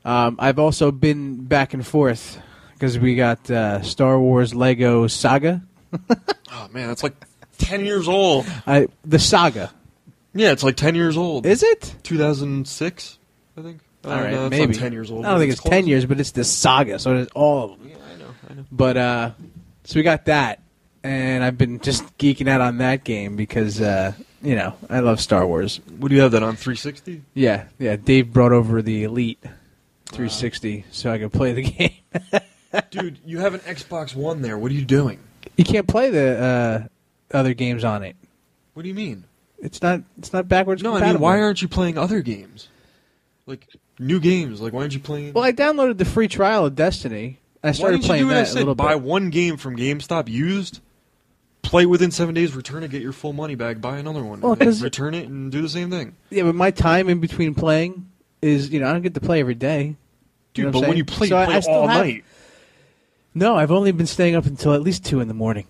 I've also been back and forth because we got Star Wars Lego Saga. Oh man, that's like 10 years old. The Saga. Yeah, it's like 10 years old. Is it? 2006, I think. All right, it's maybe. Not 10 years old. I don't think it's 10 years, but it's the Saga, so it's all of them. Yeah, I know. But, so we got that, and I've been just geeking out on that game because, I love Star Wars. What do you have that on, 360? Yeah. Dave brought over the Elite 360 so I could play the game. Dude, you have an Xbox One there. What are you doing? You can't play the other games on it. What do you mean? It's not backwards compatible. I mean, why aren't you playing other games? Like, new games. Like, why aren't you playing... Well, I downloaded the free trial of Destiny. I started playing that a little bit. Buy one game from GameStop used, play within 7 days, return it, get your full money back, buy another one. Well, return it and do the same thing. Yeah, but my time in between playing is, I don't get to play every day. Dude, but when you play, you play all night. No, I've only been staying up until at least 2 in the morning.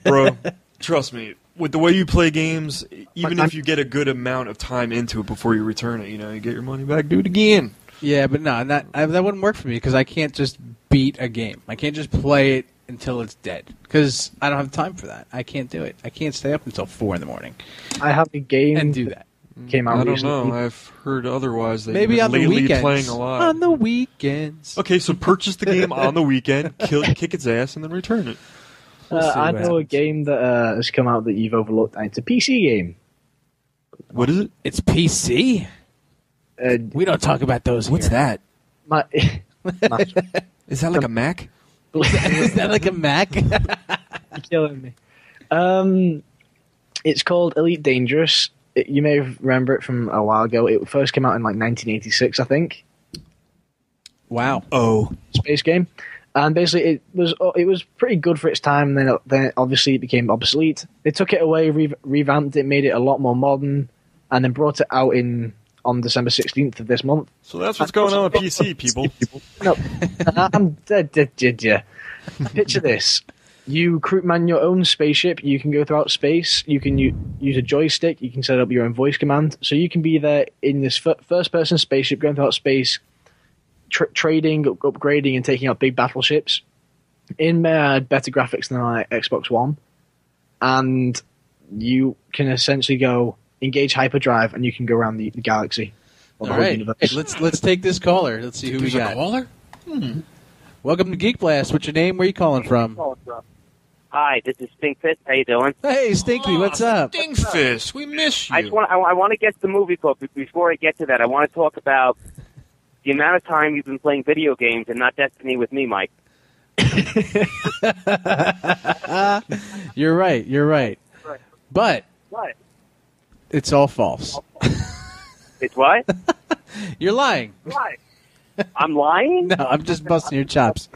Bro, trust me. With the way you play games, even if you get a good amount of time into it before you return it, you get your money back, do it again. Yeah, but no, that wouldn't work for me because I can't just beat a game. I can't just play it until it's dead because I don't have time for that. I can't do it. I can't stay up until 4 in the morning. I have a game and do that. Came out recently. I don't know. I've heard otherwise. Maybe on the weekends. Playing a lot. On the weekends. Okay, so purchase the game on the weekend, kick its ass, and then return it. I know a game that has come out that you've overlooked. It's a PC game. What is it? It's PC? We don't talk about those What's here. that? Is that like a Mac? Is that like a Mac? You're killing me. It's called Elite Dangerous. You may remember it from a while ago. It first came out in like 1986, I think. Wow. Oh. Space game. And basically, it was pretty good for its time. Then obviously it became obsolete. They took it away, revamped it, made it a lot more modern, and then brought it out on December 16th of this month. So that's what's going on with PC, people. No, I'm dead. Picture this: you man your own spaceship. You can go throughout space. You can use a joystick. You can set up your own voice command, so you can be there in this first-person spaceship going throughout space. Trading, upgrading, and taking out big battleships in better graphics than my Xbox One, and you can essentially go engage hyperdrive, and you can go around the galaxy. or the All whole right, universe. let's take this caller. Let's see who we got. A caller? Welcome to Geek Blast. What's your name? Where are you calling from? Hi, this is Stinkfist. How you doing? Hey, Stinky, what's up? Stinkfist, we miss you. I want to get to the movie quote, but before I get to that, I want to talk about the amount of time you've been playing video games and not Destiny with me, Mike. You're right. But What? it's all false. It's what? You're lying. Why? I'm lying? No, I'm just busting your chops.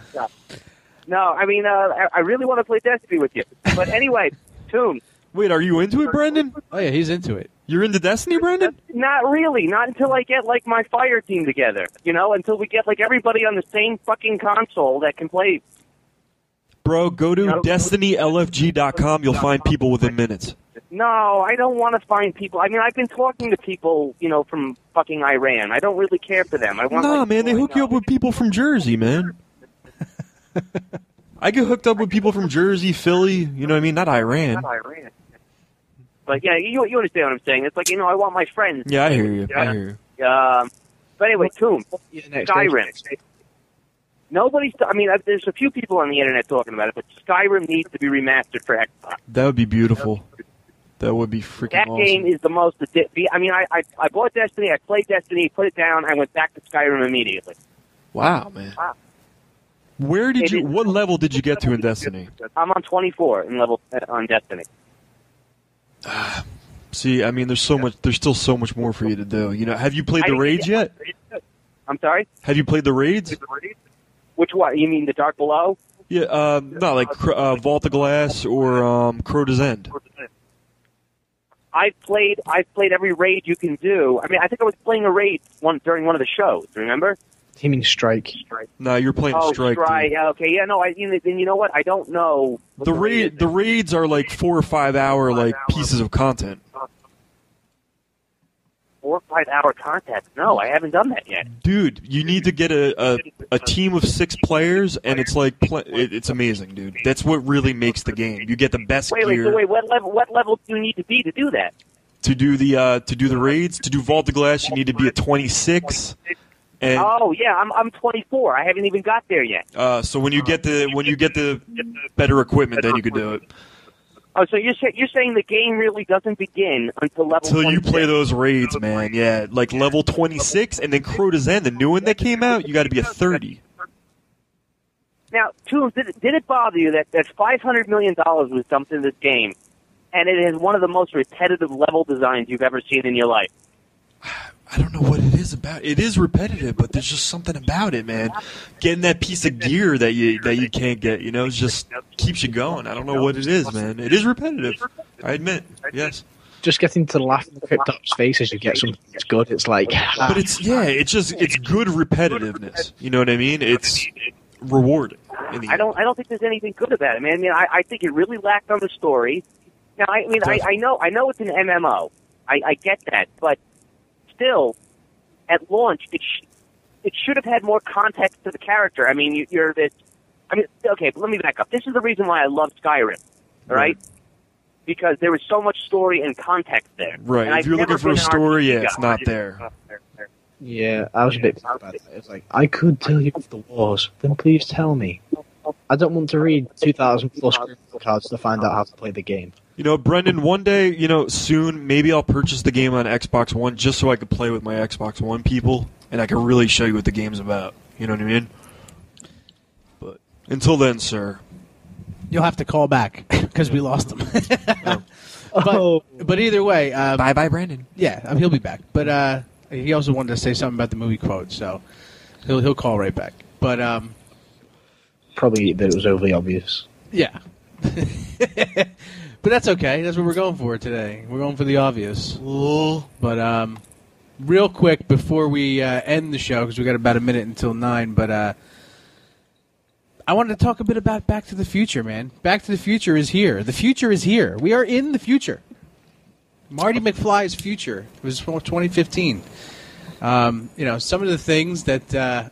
No, I mean, I really want to play Destiny with you. But anyway, Toon. Wait, are you into it, Brendan? Oh yeah, he's into it. You're into Destiny, Brendan? Not really. Not until I get, like, my fire team together. You know, until we get, like, everybody on the same fucking console that can play. Bro, go to DestinyLFG.com. You'll find people within minutes. No, I don't want to find people. I mean, I've been talking to people, you know, from fucking Iran. I don't really care for them. I want. Nah, like, man, they hook you up with people from Jersey, man. I get hooked up with people from Jersey, Philly. You know what I mean? Not Iran. Not Iran. But yeah, you understand what I'm saying. It's like, you know, I want my friends. Yeah, I hear you. I hear you. But anyway, Toon, Skyrim. I mean, there's a few people on the internet talking about it, but Skyrim needs to be remastered for Xbox. That would be beautiful. That would be freaking That awesome. game is the most. I mean, I bought Destiny, I played Destiny, put it down, I went back to Skyrim immediately. Wow, man. Where did you? What level did you get to in Destiny? I'm on 24 in level on Destiny. See, I mean, there's so much. There's still so much more for you to do. You know, have you played the raids yet? I'm sorry. Have you played the raids? Which one? You mean the Dark Below? Yeah, not like Vault of Glass or Crota's End. I've played every raid you can do. I mean, I think I was playing a raid during one of the shows. Remember? He means Strike. No, you're playing Strike. Strike. Yeah, okay. Yeah, no. Then you know what? I don't know. The raids are like 4 or 5 hour like pieces of content. 4 or 5 hour content. No, I haven't done that yet. Dude, you need to get a team of 6 players, and it's like it's amazing, dude. That's what really makes the game. You get the best gear. Wait. What level do you need to be to do that? To do the raids, to do Vault of Glass, you need to be at 26. And, oh yeah, I'm 24. I haven't even got there yet. So when you get the better equipment, then you can do it. Oh, so you're saying the game really doesn't begin until level 26? Until you play those raids, man. Yeah, like level 26, and then Crota's End, the new one that came out, you got to be at 30. Now, Toon, did it bother you that $500 million was dumped in this game, and it is one of the most repetitive level designs you've ever seen in your life? I don't know what it is about. It is repetitive, but there's just something about it, man. Getting that piece of gear that you can't get, you know, just keeps you going. I don't know what it is, man. It is repetitive. I admit. Yes. Just getting to laugh in Cryptop's face as you get something that's good. It's like, but it's good repetitiveness. You know what I mean? It's rewarding. I don't think there's anything good about it, man. I mean, I think it really lacked on the story. Now, I mean, I know it's an MMO. I get that, but still, at launch, it should have had more context to the character. I mean, you're this. I mean, okay, but let me back up. This is the reason why I love Skyrim. All right, because there was so much story and context there. Right. And if you're looking for a story, it's not there. Yeah, I was a bit about that. It's like, I could tell you of the wars, then please tell me. I don't want to read 2,000 plus cards to find out how to play the game. You know, Brendan, one day, you know, soon, maybe I'll purchase the game on Xbox One just so I can play with my Xbox One people, and I can really show you what the game's about. You know what I mean? But until then, sir. You'll have to call back, because we lost him. But either way... Bye-bye, Brandon. Yeah, he'll be back. But he also wanted to say something about the movie quote, so he'll call right back. But probably that it was overly obvious. Yeah. But that's okay. That's what we're going for today. We're going for the obvious. But real quick before we end the show, because we got about a minute until 9, but I wanted to talk a bit about Back to the Future, man. Back to the Future is here. The future is here. We are in the future. Marty McFly's future. It was 2015. You know, some of the things that...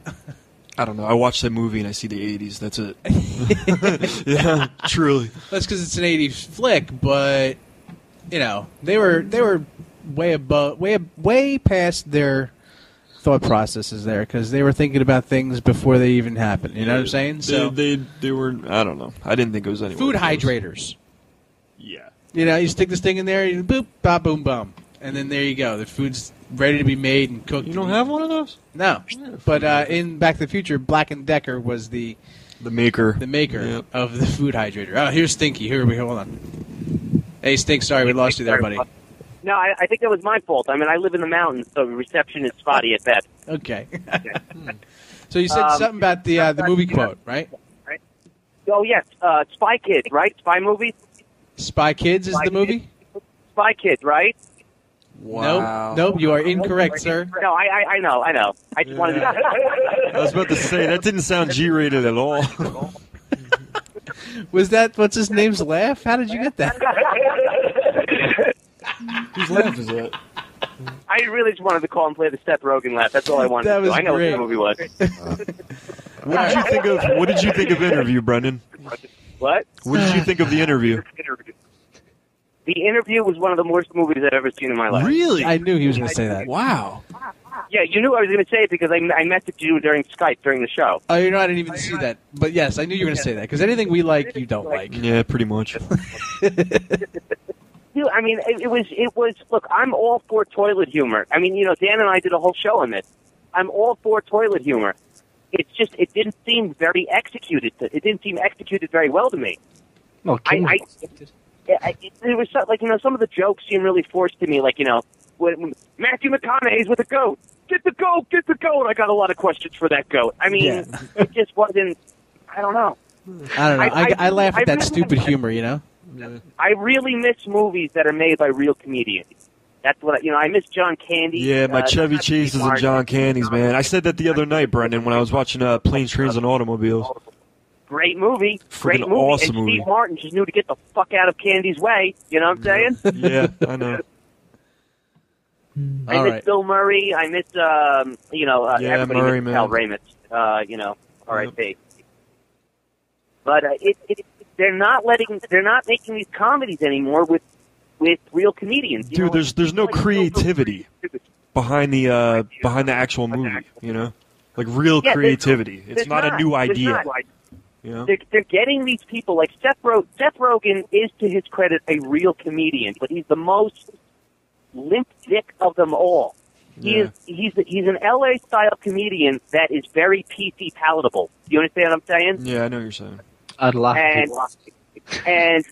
I don't know. I watched that movie and I see the 80s. That's it. Yeah, truly. That's because it's an 80s flick, but you know they were way above, way past their thought processes there because they were thinking about things before they even happened. You know what I'm saying? So they were. I don't know. I didn't think it was anywhere food close. hydrators. Yeah. You know, you stick this thing in there, you boop, bop, boom, bum, and then there you go. The food's ready to be made and cooked. You don't have one of those? No. But in Back to the Future, Black & Decker was the maker yep. of the food hydrator. Oh, here's Stinky. Here we hold on. Hey, Stink, sorry we lost you there, buddy. No, I think that was my fault. I mean, I live in the mountains, so reception is spotty at best. Okay. So you said something about the movie quote, right? Oh, yes. Spy Kids, right? Spy movie? Spy Kids is the movie? Spy Kids, right? Wow. Nope, you are incorrect, sir. No, I know. I just wanted to... I was about to say, that didn't sound G-rated at all. Was that, what's his name's laugh? How did you get that? Whose laugh is that? I really just wanted to call and play the Seth Rogen laugh. That's all I wanted That to do. was I know great. what the movie was. What did you think of Interview, Brendan? What? What did you think of the interview? The Interview was one of the worst movies I've ever seen in my life. Really? I knew he was going to say that. Wow. Yeah, you knew I was going to say it because I messaged you during Skype during the show. Oh, you know, I didn't even see that. But yes, I knew you were going to say that. Because anything we like, you don't like. Yeah, pretty much. Dude, I mean, it was. Look, I'm all for toilet humor. I mean, you know, Dan and I did a whole show on this. I'm all for toilet humor. It's just, it didn't seem very executed. It didn't seem executed very well to me. No, it was so, like, you know, some of the jokes seemed really forced to me. Like, you know, when Matthew McConaughey's with a goat. Get the goat. I got a lot of questions for that goat. I mean, It just wasn't. I don't know. I don't know. I laugh at that stupid humor, you know? I really miss movies that are made by real comedians. That's what I miss John Candy. Yeah, my Chevy Chases and John Candies, man. I said that the other night, Brendan, when I was watching Planes, Trains, and Automobiles. Great movie. Freaking awesome and movie. Steve Martin just knew to get the fuck out of Candy's way. You know what I'm saying? Yeah, I know. I miss Bill Murray. I miss, everybody Murray, misses Hal man. Ramis. R.I.P. But they're not making these comedies anymore with real comedians. Dude, there's no creativity behind the actual movie. You know, like real creativity. It's not a new idea. You know? They're getting these people like Seth Rogen is, to his credit, a real comedian, but he's the most limp dick of them all. He's an LA style comedian that is very PC palatable. Do you understand what I'm saying? Yeah, I know what you're saying. I'd laugh. And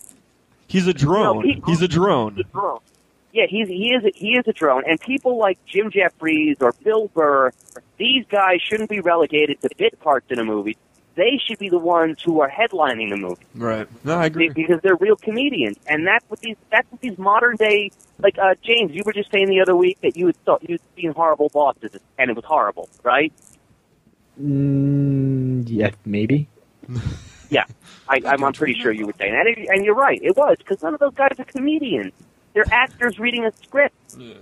he's a drone. He's a drone. Yeah, he is a drone. And people like Jim Jeffries or Bill Burr, these guys shouldn't be relegated to bit parts in a movie. They should be the ones who are headlining the movie. Right. No, I agree. Because they're real comedians, and that's what these modern day, like James, you were just saying the other week that you'd seen Horrible Bosses, and it was horrible, right? Yeah, maybe. Yeah, I'm pretty sure you were saying that, and you're right. It was because none of those guys are comedians; they're actors reading a script. Yeah.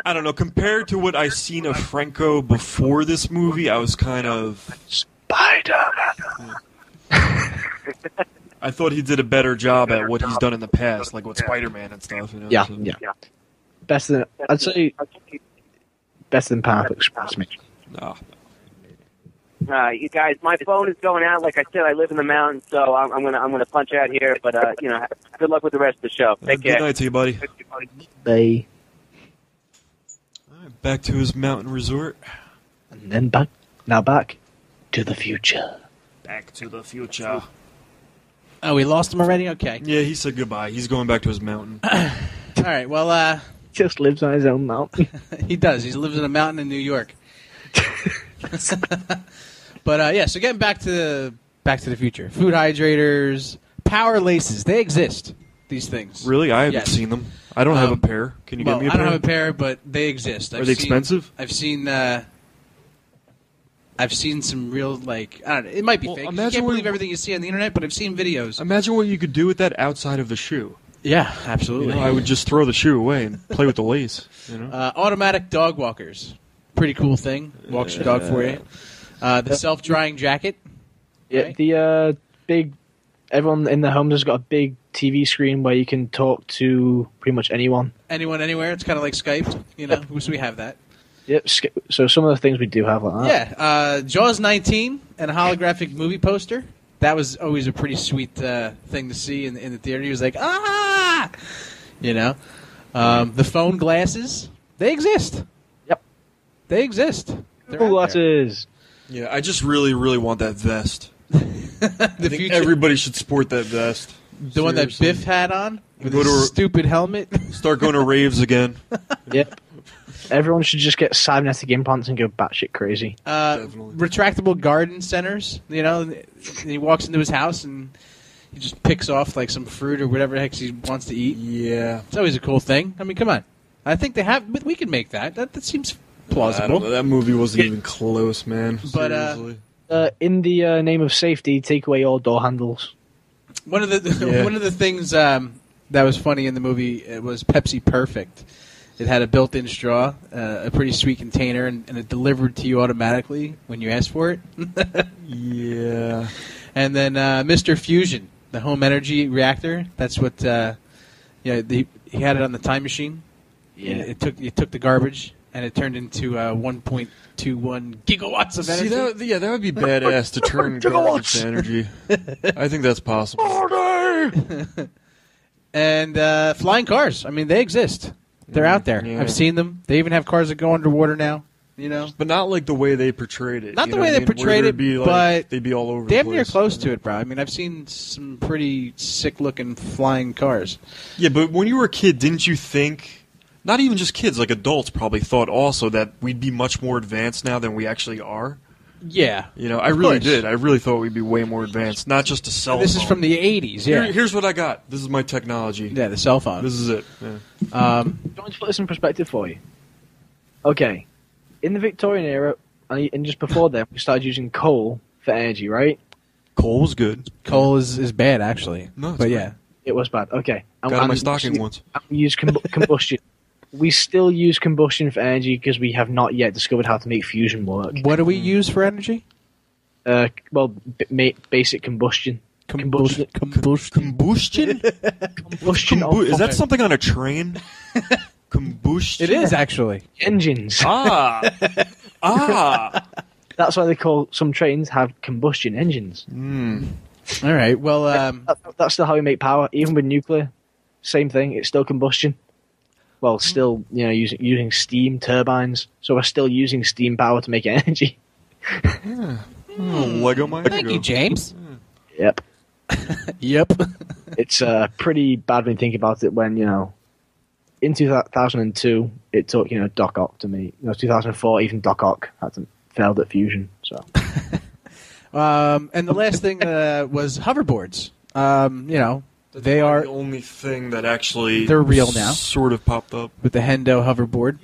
I don't know. Compared to what I seen of Franco before this movie, I was kind of Spider-Man. I thought he did a better job at what he's done in the past, like with Spider-Man and stuff. You know? Yeah. I'd say better than Pineapple Express. You guys, my phone is going out. Like I said, I live in the mountains, so I'm gonna punch out here. But good luck with the rest of the show. Take care. Good night to you, buddy. Bye. Back to his mountain resort. And then back to the future. Back to the future. Oh, we lost him already? Okay. Yeah, he said goodbye. He's going back to his mountain. All right, well, just lives on his own mountain. He does. He lives in a mountain in New York. But so getting back to the future. Food hydrators, power laces, they exist. These things. Really? I haven't seen them. I don't have a pair. Can you get me a pair? I don't have a pair, but they exist. Are they expensive? I've seen some real, like, I don't know, it might be fake. You can't believe everything you see on the internet, but I've seen videos. Imagine what you could do with that outside of the shoe. Yeah, absolutely. You know, I would just throw the shoe away and play with the lace. You know? Automatic dog walkers. Pretty cool thing. Walks your dog for you. The self-drying jacket. Yeah, right? the big everyone in their homes has got a big TV screen where you can talk to pretty much anyone. Anyone, anywhere. It's kind of like Skype, you know. So we have that. Yep. So some of the things we do have like that. Yeah. Jaws 19 and a holographic movie poster. That was always a pretty sweet thing to see in the theater. He was like, ah! You know. The phone glasses, they exist. Yep. They exist. Phone glasses. Yeah, I just really, really want that vest. I think future- everybody should sport that vest. The one that Seriously. Biff had on with Go his to a- stupid helmet. Start going to raves again. Yep. Everyone should just get cybernetic implants and go batshit crazy. Retractable garden centers. You know, and he walks into his house and he just picks off like some fruit or whatever the heck he wants to eat. Yeah, it's always a cool thing. I mean, come on. I think they have. We can make that. That seems plausible. I don't know. That movie wasn't even close, man. But Seriously. In the name of safety, take away all door handles. One of the things that was funny in the movie was Pepsi Perfect. It had a built-in straw, a pretty sweet container, and it delivered to you automatically when you asked for it. Yeah. And then Mr. Fusion, the home energy reactor. That's what. He had it on the time machine. Yeah. It took the garbage and it turned into 1.21 gigawatts of energy. See, that would be badass to turn garbage to energy. I think that's possible. And flying cars. I mean, they exist. They're out there. Yeah. I've seen them. They even have cars that go underwater now. You know, but not like the way they portrayed it. Not you the know way what I they mean? portrayed Where it, they'd be like, but they'd be all over. damn the near place. close to it, bro. I mean, I've seen some pretty sick-looking flying cars. Yeah, but when you were a kid, didn't you think? Not even just kids, like adults probably thought also that we'd be much more advanced now than we actually are. Yeah, You know, I really did. I really thought we'd be way more advanced. Not just a cell phone. This is from the '80s. Yeah, Here's what I got. This is my technology. yeah, the cell phone. This is it. Yeah. Do you want me to put this in perspective for you? Okay. In the Victorian era, and just before then, we started using coal for energy, right? Coal was good. Coal is bad, actually. No, it's but great. yeah, It was bad. Okay. Got it in my stocking once. We use combustion. We still use combustion for energy because we have not yet discovered how to make fusion work. what do we use for energy? Basic combustion. Combustion. Combustion? Combustion. Is that something on a train? Combustion? It is actually Engines. Ah. That's why they call some trains have combustion engines. All right. Well, That's still how we make power, even with nuclear. Same thing. It's still combustion. Well, still, using steam turbines. So we're still using steam power to make energy. Lego my thank you, James. Yep. Yep. It's pretty bad when you think about it. When in 2002, it took Doc Ock to make. 2004, even Doc Ock failed at fusion. So. And the last thing was hoverboards. They are the only thing that actually they're real now. Sort of popped up with the Hendo hoverboard,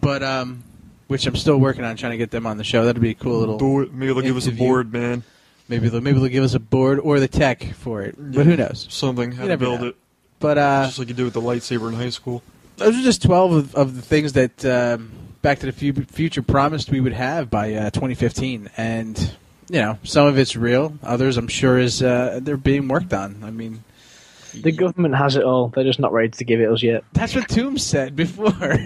but which I'm still working on trying to get them on the show. That'd be a cool little. Maybe they'll give us a interview. board, man. Maybe they'll give us a board or the tech for it. But who knows? Something how to never build know. it. But just like you did with the lightsaber in high school. Those are just 12 of the things that Back to the Future promised we would have by 2015, and some of it's real. Others, I'm sure, is they're being worked on. I mean. The government has it all. They're just not ready to give it us yet. That's what Toombs said before.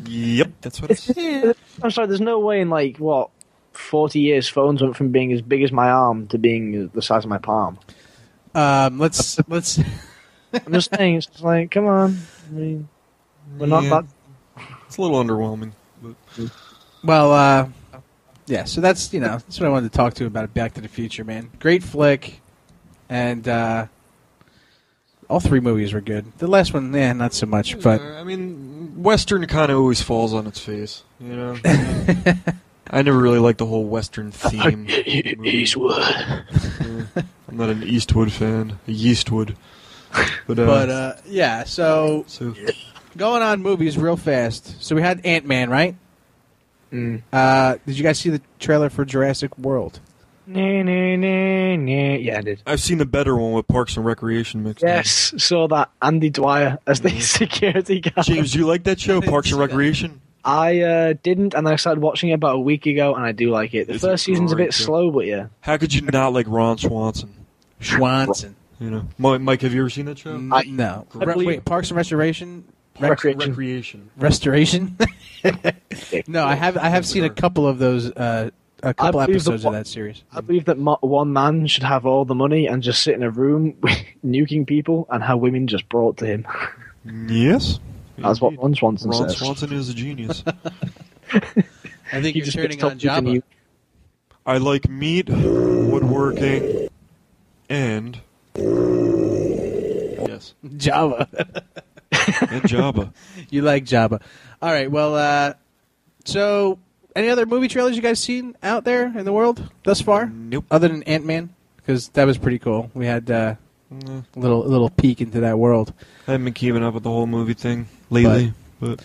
Yep, that's what it said. I'm sorry, there's no way in 40 years phones went from being as big as my arm to being the size of my palm. Let's. I'm just saying, it's just like, come on. I mean, we're not that. It's a little underwhelming. But. Well, yeah. So that's that's what I wanted to talk to you about Back to the Future, man. Great flick, and all three movies were good. The last one, not so much. But I mean, Western kind of always falls on its face. I never really liked the whole Western theme. Eastwood. I'm not an Eastwood fan. A Yeastwood. But yeah. So going on movies real fast. So we had Ant-Man, right? Did you guys see the trailer for Jurassic World? Yeah, I did. I've seen the better one with Parks and Recreation mixed in. Yes, saw that Andy Dwyer as the security guard. James, do you like that show, Parks and Recreation? I didn't, and I started watching it about a week ago, and I do like it. The first season's a bit slow, but yeah. How could you not like Ron Swanson? Schwanson. You know, Mike, have you ever seen that show? No. Wait, Parks and Restoration? Recreation. Restoration? No, I have seen a couple of those, a couple episodes of that series. I believe that one man should have all the money and just sit in a room nuking people, and how women just brought to him. Yes. That's what Ron Swanson Ron says. Swanson is a genius. I think you're turning on Jabba. I like meat, woodworking, and... Yes. Java. And Jabba. You like Jabba. All right, well, so any other movie trailers you guys seen out there in the world thus far? Nope. Other than Ant-Man? Because that was pretty cool. We had a little peek into that world. I haven't been keeping up with the whole movie thing lately, but...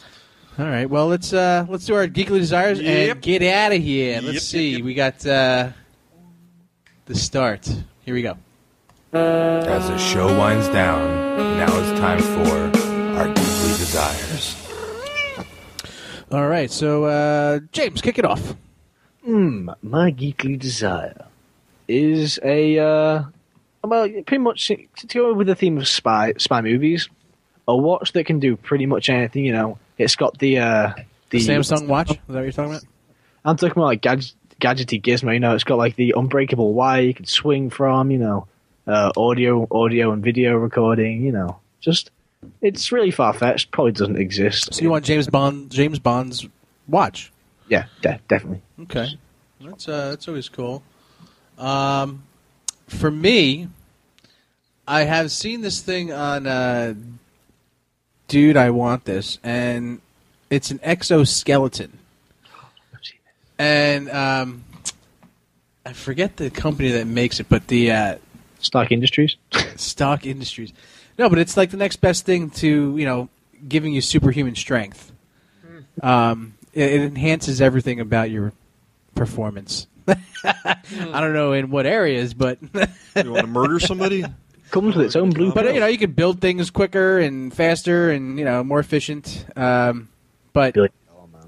All right, well, let's do our Geekly Desires and get out of here. Let's see. We got the start. Here we go. As the show winds down, now it's time for our Geekly Desires. All right, so James, kick it off. My Geekly Desire is a pretty much to go with the theme of spy movies. A watch that can do pretty much anything. You know, it's got the Samsung watch. Is that what you're talking about? I'm talking about like gadgety gizmo. You know, it's got like the unbreakable wire you can swing from. You know, audio and video recording. You know, just it's really far fetched. Probably doesn't exist. So you want James Bond's watch? Yeah, definitely. Okay, that's always cool. For me, I have seen this thing on Dude, I Want This, and it's an exoskeleton. And I forget the company that makes it, but the Stark Industries. Stark Industries. No, but it's like the next best thing to giving you superhuman strength. It enhances everything about your performance. I don't know in what areas, but you want to murder somebody? Comes with its own blue. But you can build things quicker and faster and more efficient. But an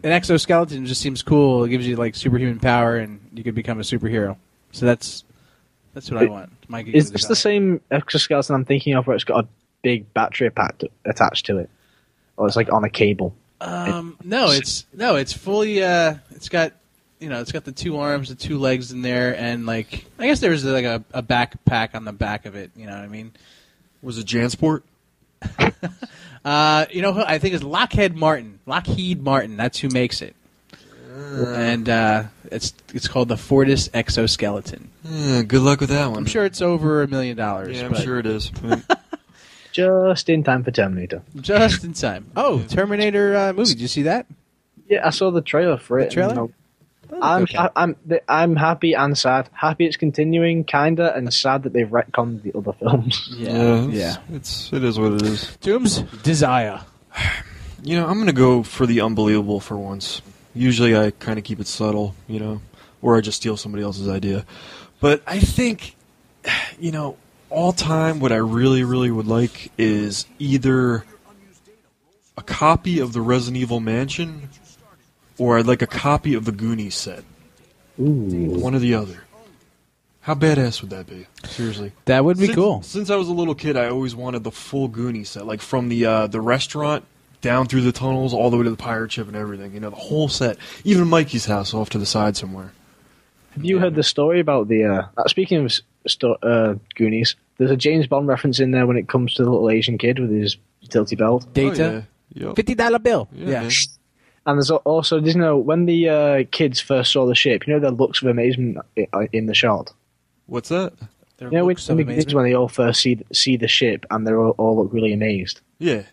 exoskeleton just seems cool. It gives you like superhuman power, and you could become a superhero. So that's what I want. Is this the same exoskeleton I'm thinking of, where it's got a big battery pack attached to it, or it's like on a cable? No, it's fully. It's got. It's got the 2 arms, the 2 legs in there, and I guess there's like a backpack on the back of it. You know what I mean? Was it Jansport? I think it's Lockheed Martin. That's who makes it. And it's called the Fortis exoskeleton. Good luck with that one. I'm sure it's over $1 million. Yeah, I'm sure it is. Just in time for Terminator. Just in time. Oh, Terminator movie. Did you see that? Yeah, I saw the trailer for it. The trailer? I'm happy and sad. Happy it's continuing, kinda, and sad that they've retconned the other films. Yeah. It is what it is. Tombs, Desire. I'm gonna go for the unbelievable for once. Usually I kind of keep it subtle, or I just steal somebody else's idea. But I think, all time, what I really, really would like is either a copy of the Resident Evil Mansion, or I'd like a copy of the Goonies set. Ooh. One or the other. How badass would that be? Seriously. That would be cool. Since I was a little kid, I always wanted the full Goonies set. Like from the restaurant down through the tunnels all the way to the pirate ship and everything. The whole set. Even Mikey's house off to the side somewhere. Have you heard the story about the... speaking of Goonies, there's a James Bond reference in there when it comes to the little Asian kid with his utility belt. Data? Yep. $50 bill. Yeah. And there's also, when the kids first saw the ship, their looks of amazement in the shot. What's that? When they all first see the ship and they all look really amazed. Yeah.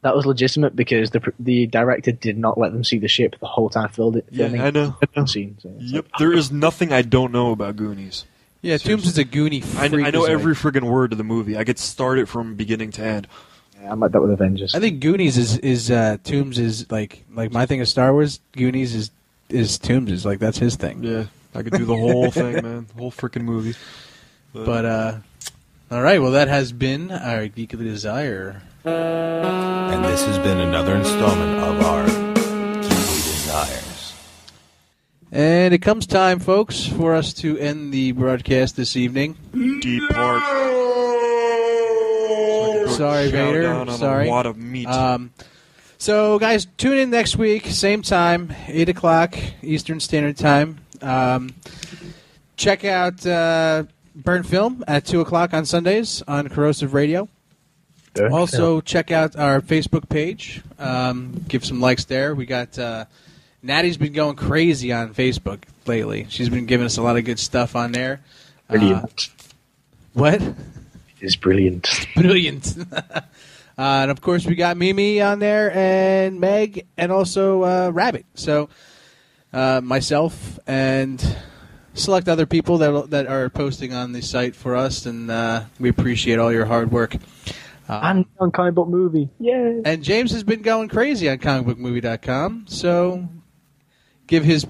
That was legitimate because the director did not let them see the ship the whole time filming. Yeah, I know. Scene, so yep. There is nothing I don't know about Goonies. Yeah, Tombs is a Goonie freak. I know every friggin' word of the movie. I could start it from beginning to end. I'm like that with Avengers. I think Goonies is Tombs is like my thing is Star Wars. Goonies is Tombs is that's his thing. Yeah, I could do the whole thing, man. The whole freaking movie. But all right. Well, that has been our Geekly Desire. And this has been another installment of our Geekly Desires. And it comes time, folks, for us to end the broadcast this evening. Depart. Sorry, Vader. Down on Sorry. A wad of meat. So, guys, tune in next week, same time, 8 o'clock Eastern Standard Time. Check out Burnt Film at 2 o'clock on Sundays on Corrosive Radio. Also, check out our Facebook page. Give some likes there. We got Natty's been going crazy on Facebook lately. She's been giving us a lot of good stuff on there. Brilliant. What? It's brilliant. Brilliant. And, of course, we got Mimi on there and Meg and also Rabbit. So, myself and select other people that are posting on the site for us, and we appreciate all your hard work. And on Comic Book Movie. Yeah. And James has been going crazy on comicbookmovie.com, so give his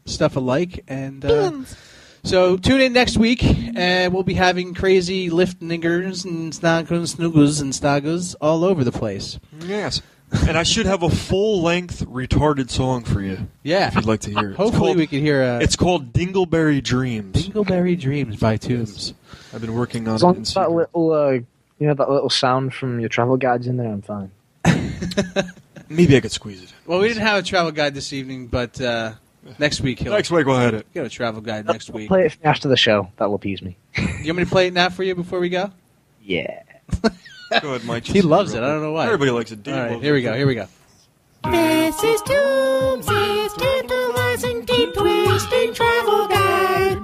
stuff a like. And so tune in next week, and we'll be having crazy lift-niggers and snoogles and staggers all over the place. Yes. And I should have a full-length retarded song for you. Yeah. If you'd like to hear it. Hopefully we can hear It's called Dingleberry Dreams. Dingleberry Dreams by Toombs. I've been working on As long it in as that little, that little sound from your travel guides in there, I'm fine. Maybe I could squeeze it. Well, we didn't have a travel guide this evening, but next week we'll have it. Get a travel guide next week. Play it for me after the show. That'll appease me. You want me to play it now for you before we go? Yeah. Go ahead, Mike. He loves it. I don't know why. Everybody likes it. All right, here we go. This is Tombsy's tantalizing, deep twisting travel guide.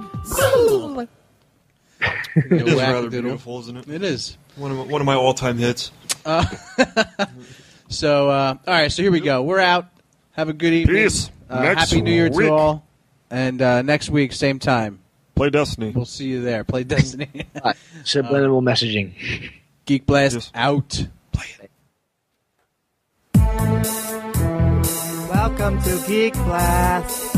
It is rather beautiful, isn't it? It is. One of my all-time hits. So, all right, so here we go. We're out. Have a good evening. Peace. Next Happy New Year week. to all. And next week, same time. Play Destiny. We'll see you there. Play Destiny. Subliminal messaging. Geek Blast out. Welcome to Geek Blast.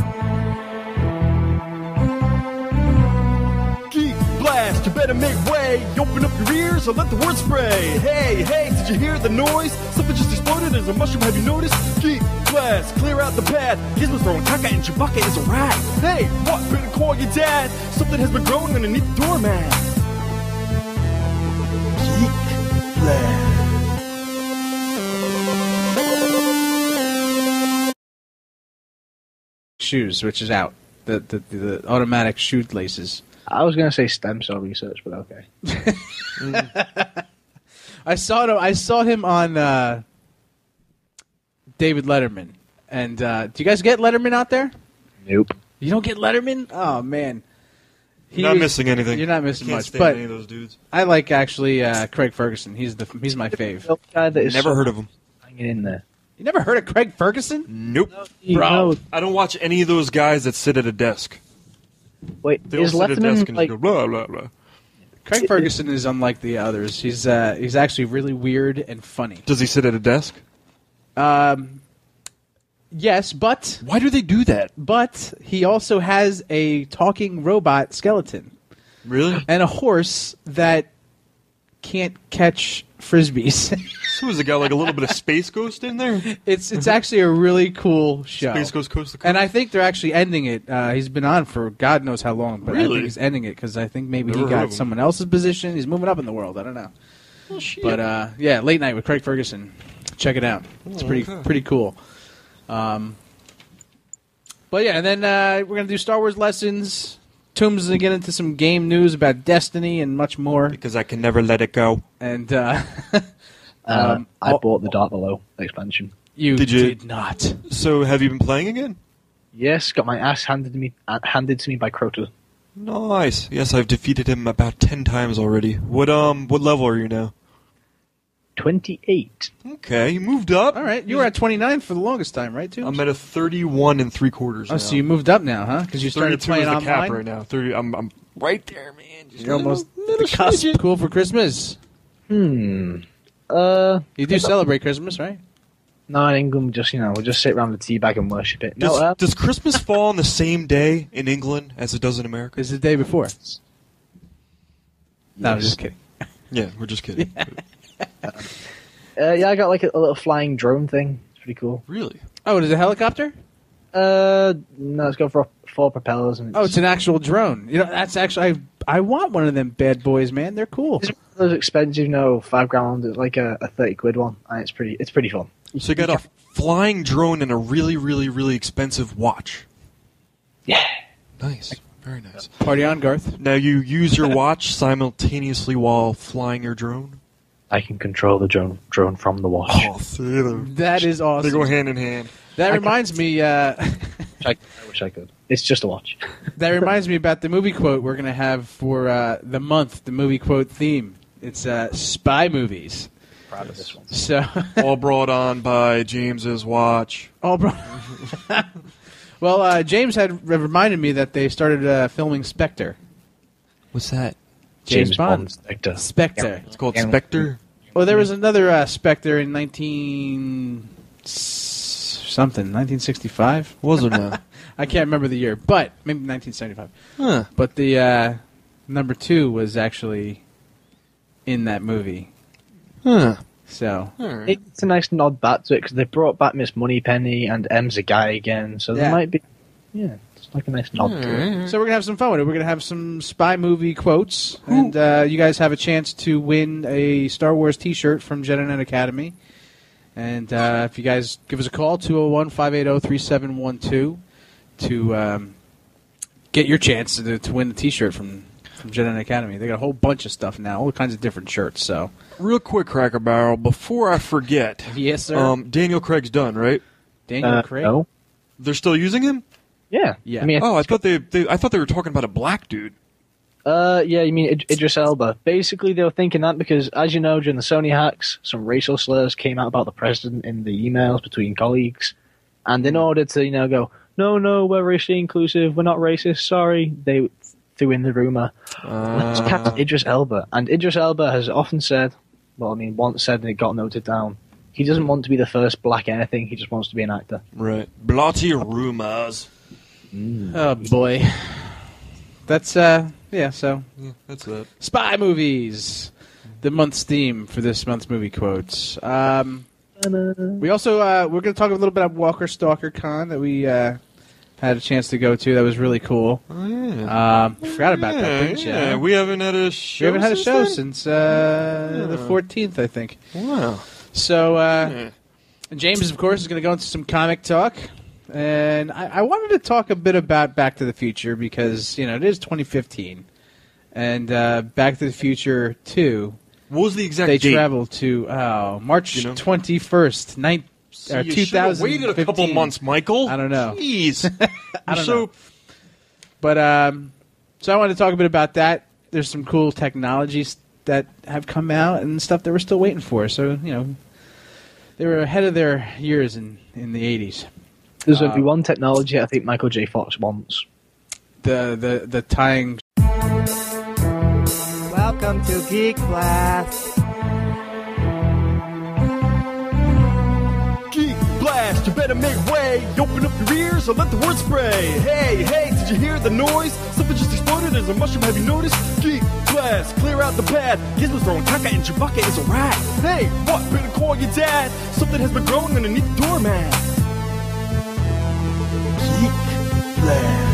Geek Blast, you better make way. Open up your ears and let the word spray. Hey, did you hear the noise? Something just exploded. There's a mushroom, have you noticed? Geek Blast, clear out the pad. Gizmo's throwing caca and Chewbacca is a rat. Hey, what? Better call your dad. Something has been growing underneath the doormat. Geek Blast. Shoes, which is out. The automatic shoelaces. I was going to say stem cell research, but okay. I saw him on David Letterman. And do you guys get Letterman out there? Nope. You don't get Letterman? Oh man, You're not missing anything. You're not missing Can't much. stand But any of those dudes. I like actually Craig Ferguson. He's my fave. Guy that is Never heard of him. hanging in there. You never heard of Craig Ferguson? Nope. Bro, I don't watch any of those guys that sit at a desk. Wait, They don't is sit at a desk Letterman and like? just go blah blah blah. Craig Ferguson is unlike the others. He's actually really weird and funny. Does he sit at a desk? Yes, but Why do they do that? but he also has a talking robot skeleton Really? and a horse that can't catch frisbees. So has it got like a little bit of Space Ghost in there? It's actually a really cool show. Space Ghost Coast to Coast. And I think they're actually ending it. He's been on for God knows how long, but I Really? think he's ending it because I think maybe Never he heard got of him. someone else's position. He's moving up in the world. I don't know. Oh, shit. But yeah, Late Night with Craig Ferguson. Check it out. It's pretty cool. But yeah, and then we're gonna do Star Wars lessons. Toombs is gonna get into some game news about Destiny and much more. Because I can never let it go. And I bought the Dark Below expansion. you Did you? did not. So have you been playing again? Yes, got my ass handed to me by Crota. Nice. Yes, I've defeated him about 10 times already. What level are you now? 28. Okay, you moved up. All right, you were at 29 for the longest time, right? Toombs? I'm at a 31 3/4 now. Oh, so you moved up now, huh? Because you started 32 is playing the cap online. right now. 30. I'm right there, man. Just You're almost little the cusp. smidgen. Cool for Christmas. You do celebrate Christmas, right? No, in England, we'll just sit around the tea bag and worship it. Does Christmas fall on the same day in England as it does in America? It's the day before. No, I'm just kidding. Yeah, we're just kidding. Yeah, I got like a little flying drone thing. It's pretty cool. Really? Oh, it is a helicopter? No, let's go for 4 propellers. And it's an actual drone. You know, that's actually I want one of them bad boys, man. They're cool. It's those expensive, £5,000. It's like a 30 quid one. And it's pretty fun. So you got a flying drone and a really, really, really expensive watch. Yeah. Nice. Very nice. Party on, Garth. Now you use your watch simultaneously while flying your drone? I can control the drone from the watch. Oh, theater. That is awesome. They go hand in hand. That reminds me... I wish I could. It's just a watch. That reminds me about the movie quote we're going to have for the month, the movie quote theme. It's spy movies. Proud of this one. So all brought on by James's watch. Well, James had reminded me that they started filming Spectre. What's that? James Bond. Spectre. Spectre. Yeah. It's called Spectre? Well, there was another Spectre in 1965. Was it now? I can't remember the year, but maybe 1975. Huh. But the number 2 was actually in that movie. Huh. So right. It's a nice nod back to it because they brought back Miss Moneypenny and M's a guy again, so there might be, it's like a nice nod to it. So we're gonna have some fun with it. We're gonna have some spy movie quotes, and you guys have a chance to win a Star Wars T-shirt from Jedi Knight Academy. And if you guys give us a call, 201-580-3712, to get your chance to win the T-shirt from Jedi Knight Academy. They got a whole bunch of stuff now, all kinds of different shirts. So, real quick, Cracker Barrel, before I forget. Yes, sir. Daniel Craig's done, right? Daniel Craig. No. They're still using him? Yeah. Yeah. I mean, I thought they were talking about a black dude. Yeah, you mean Idris Elba. Basically, they were thinking that because, as you know, during the Sony hacks, some racial slurs came out about the president in the emails between colleagues, and in order to go, no, we're racially inclusive, we're not racist, sorry, they threw in the rumor. Let's cast Idris Elba. And Idris Elba has often said, once said and it got noted down, he doesn't want to be the first black anything, he just wants to be an actor. Right. Bloody rumors. Oh, boy. That's, so. Yeah, that's it. Spy movies. The month's theme for this month's movie quotes. We also, we're going to talk a little bit about Walker Stalker Con that we had a chance to go to. That was really cool. Oh, yeah. Forgot about that, didn't you? Yeah, we haven't had a show since the 14th, I think. Wow. So, James, of course, is going to go into some comic talk. And I wanted to talk a bit about Back to the Future because, it is 2015. And Back to the Future 2. What was the exact date? They date? traveled to March 21st, 2015. Waited a couple months, Michael. I don't know. Jeez. I don't know. But, so I wanted to talk a bit about that. There's some cool technologies that have come out and stuff that we're still waiting for. So, they were ahead of their years in the 80s. There's only one technology I think Michael J. Fox wants. The tying. Welcome to Geek Blast. Geek Blast, you better make way. Open up your ears or let the word spray. Hey, did you hear the noise? Something just exploded as a mushroom, have you noticed? Geek Blast, clear out the pad. Gizmo's throwing caca and Chewbacca is a rat. Hey, what? Better call your dad. Something has been growing underneath the doormat. Geek Blast.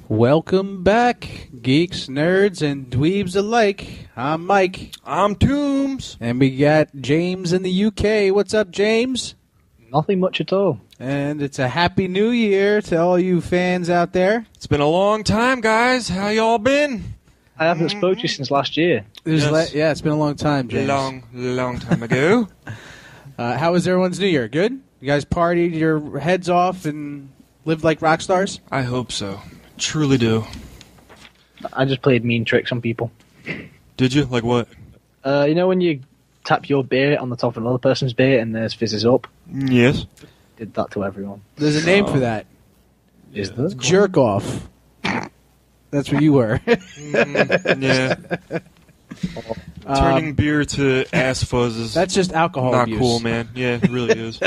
Welcome back, geeks, nerds, and dweebs alike. I'm Mike. I'm Toombs. And we got James in the UK. What's up, James? Nothing much at all. And it's a happy new year to all you fans out there. It's been a long time, guys. How y'all been? I haven't spoken to you since last year. Yeah, it's been a long time, James. Long time ago. How was everyone's new year? Good? You guys partied your heads off and lived like rock stars? I hope so. Truly do. I just played mean tricks on people. Did you? Like what? When you tap your beer on the top of another person's beer and theirs fizzes up? Yes. Did that to everyone. There's a name for that. Is there? Jerk off. That's what you were. Yeah. Turning beer to ass fuzzes. That's just alcohol Not abuse. cool, man. Yeah, it really is.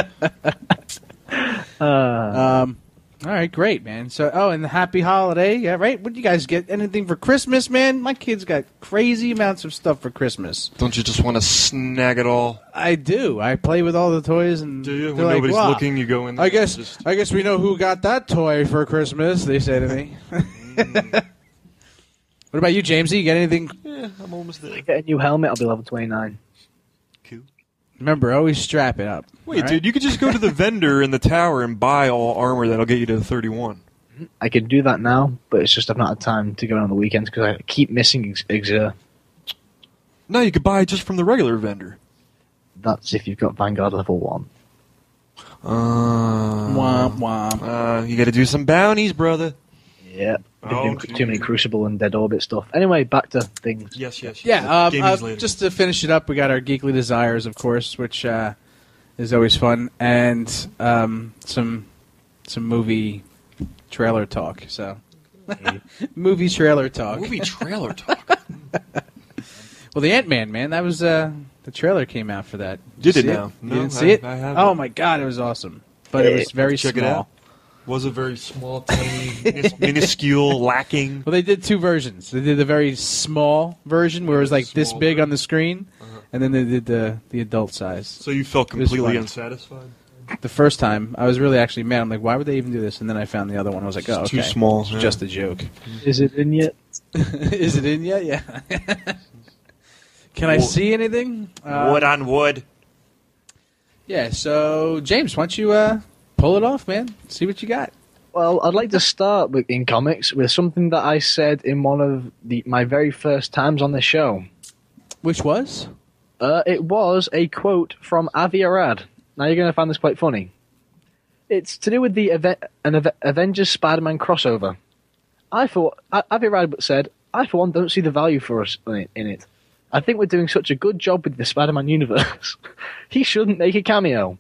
All right, great, man. So, and the happy holiday, yeah, right? What do you guys get? Anything for Christmas, man? My kids got crazy amounts of stuff for Christmas. Don't you just want to snag it all? I do. I play with all the toys, and do you? When nobody's looking, you go in there. I guess we know who got that toy for Christmas. They say to me. What about you, Jamesy? You get anything? Yeah, I'm almost there. I get a new helmet. I'll be level 29. Cool. Remember, always strap it up. Wait, dude, you could just go to the vendor in the tower and buy all armor that'll get you to the 31. I could do that now, but it's just I've not had time to go on the weekends because I keep missing Exer. No, you could buy it just from the regular vendor. That's if you've got Vanguard level 1. Womp womp. You got to do some bounties, brother. Yeah. Been doing too many Crucible and Dead Orbit stuff. Anyway, back to things. Yes. Yeah, just to finish it up, we got our Geekly Desires, of course, which is always fun, and some movie trailer talk. So, movie trailer talk. Movie trailer talk. Well, the Ant-Man, man, that was the trailer came out for that. Did it now? You No, didn't see it? I haven't. Oh my god, it was awesome, but it was very Check small. it out. Was it very small, tiny, minuscule, lacking? Well, they did two versions. They did the very small version where it was like this big on the screen, and then they did the adult size. So you felt completely unsatisfied? The first time, I was really actually mad. I'm like, why would they even do this? And then I found the other one. I was like, oh, It's okay. too small. It's just a joke. Is it in yet? Is it in yet? Yeah. Can I see anything? Wood on wood. Yeah, so, James, why don't you pull it off, man? See what you got. Well, I'd like to start in comics with something that I said in one of my very first times on the show. Which was? It was a quote from Avi Arad. Now you're going to find this quite funny. It's to do with the Avengers Spider-Man crossover. Avi Arad said, I for one don't see the value for us in it. I think we're doing such a good job with the Spider-Man universe. He shouldn't make a cameo.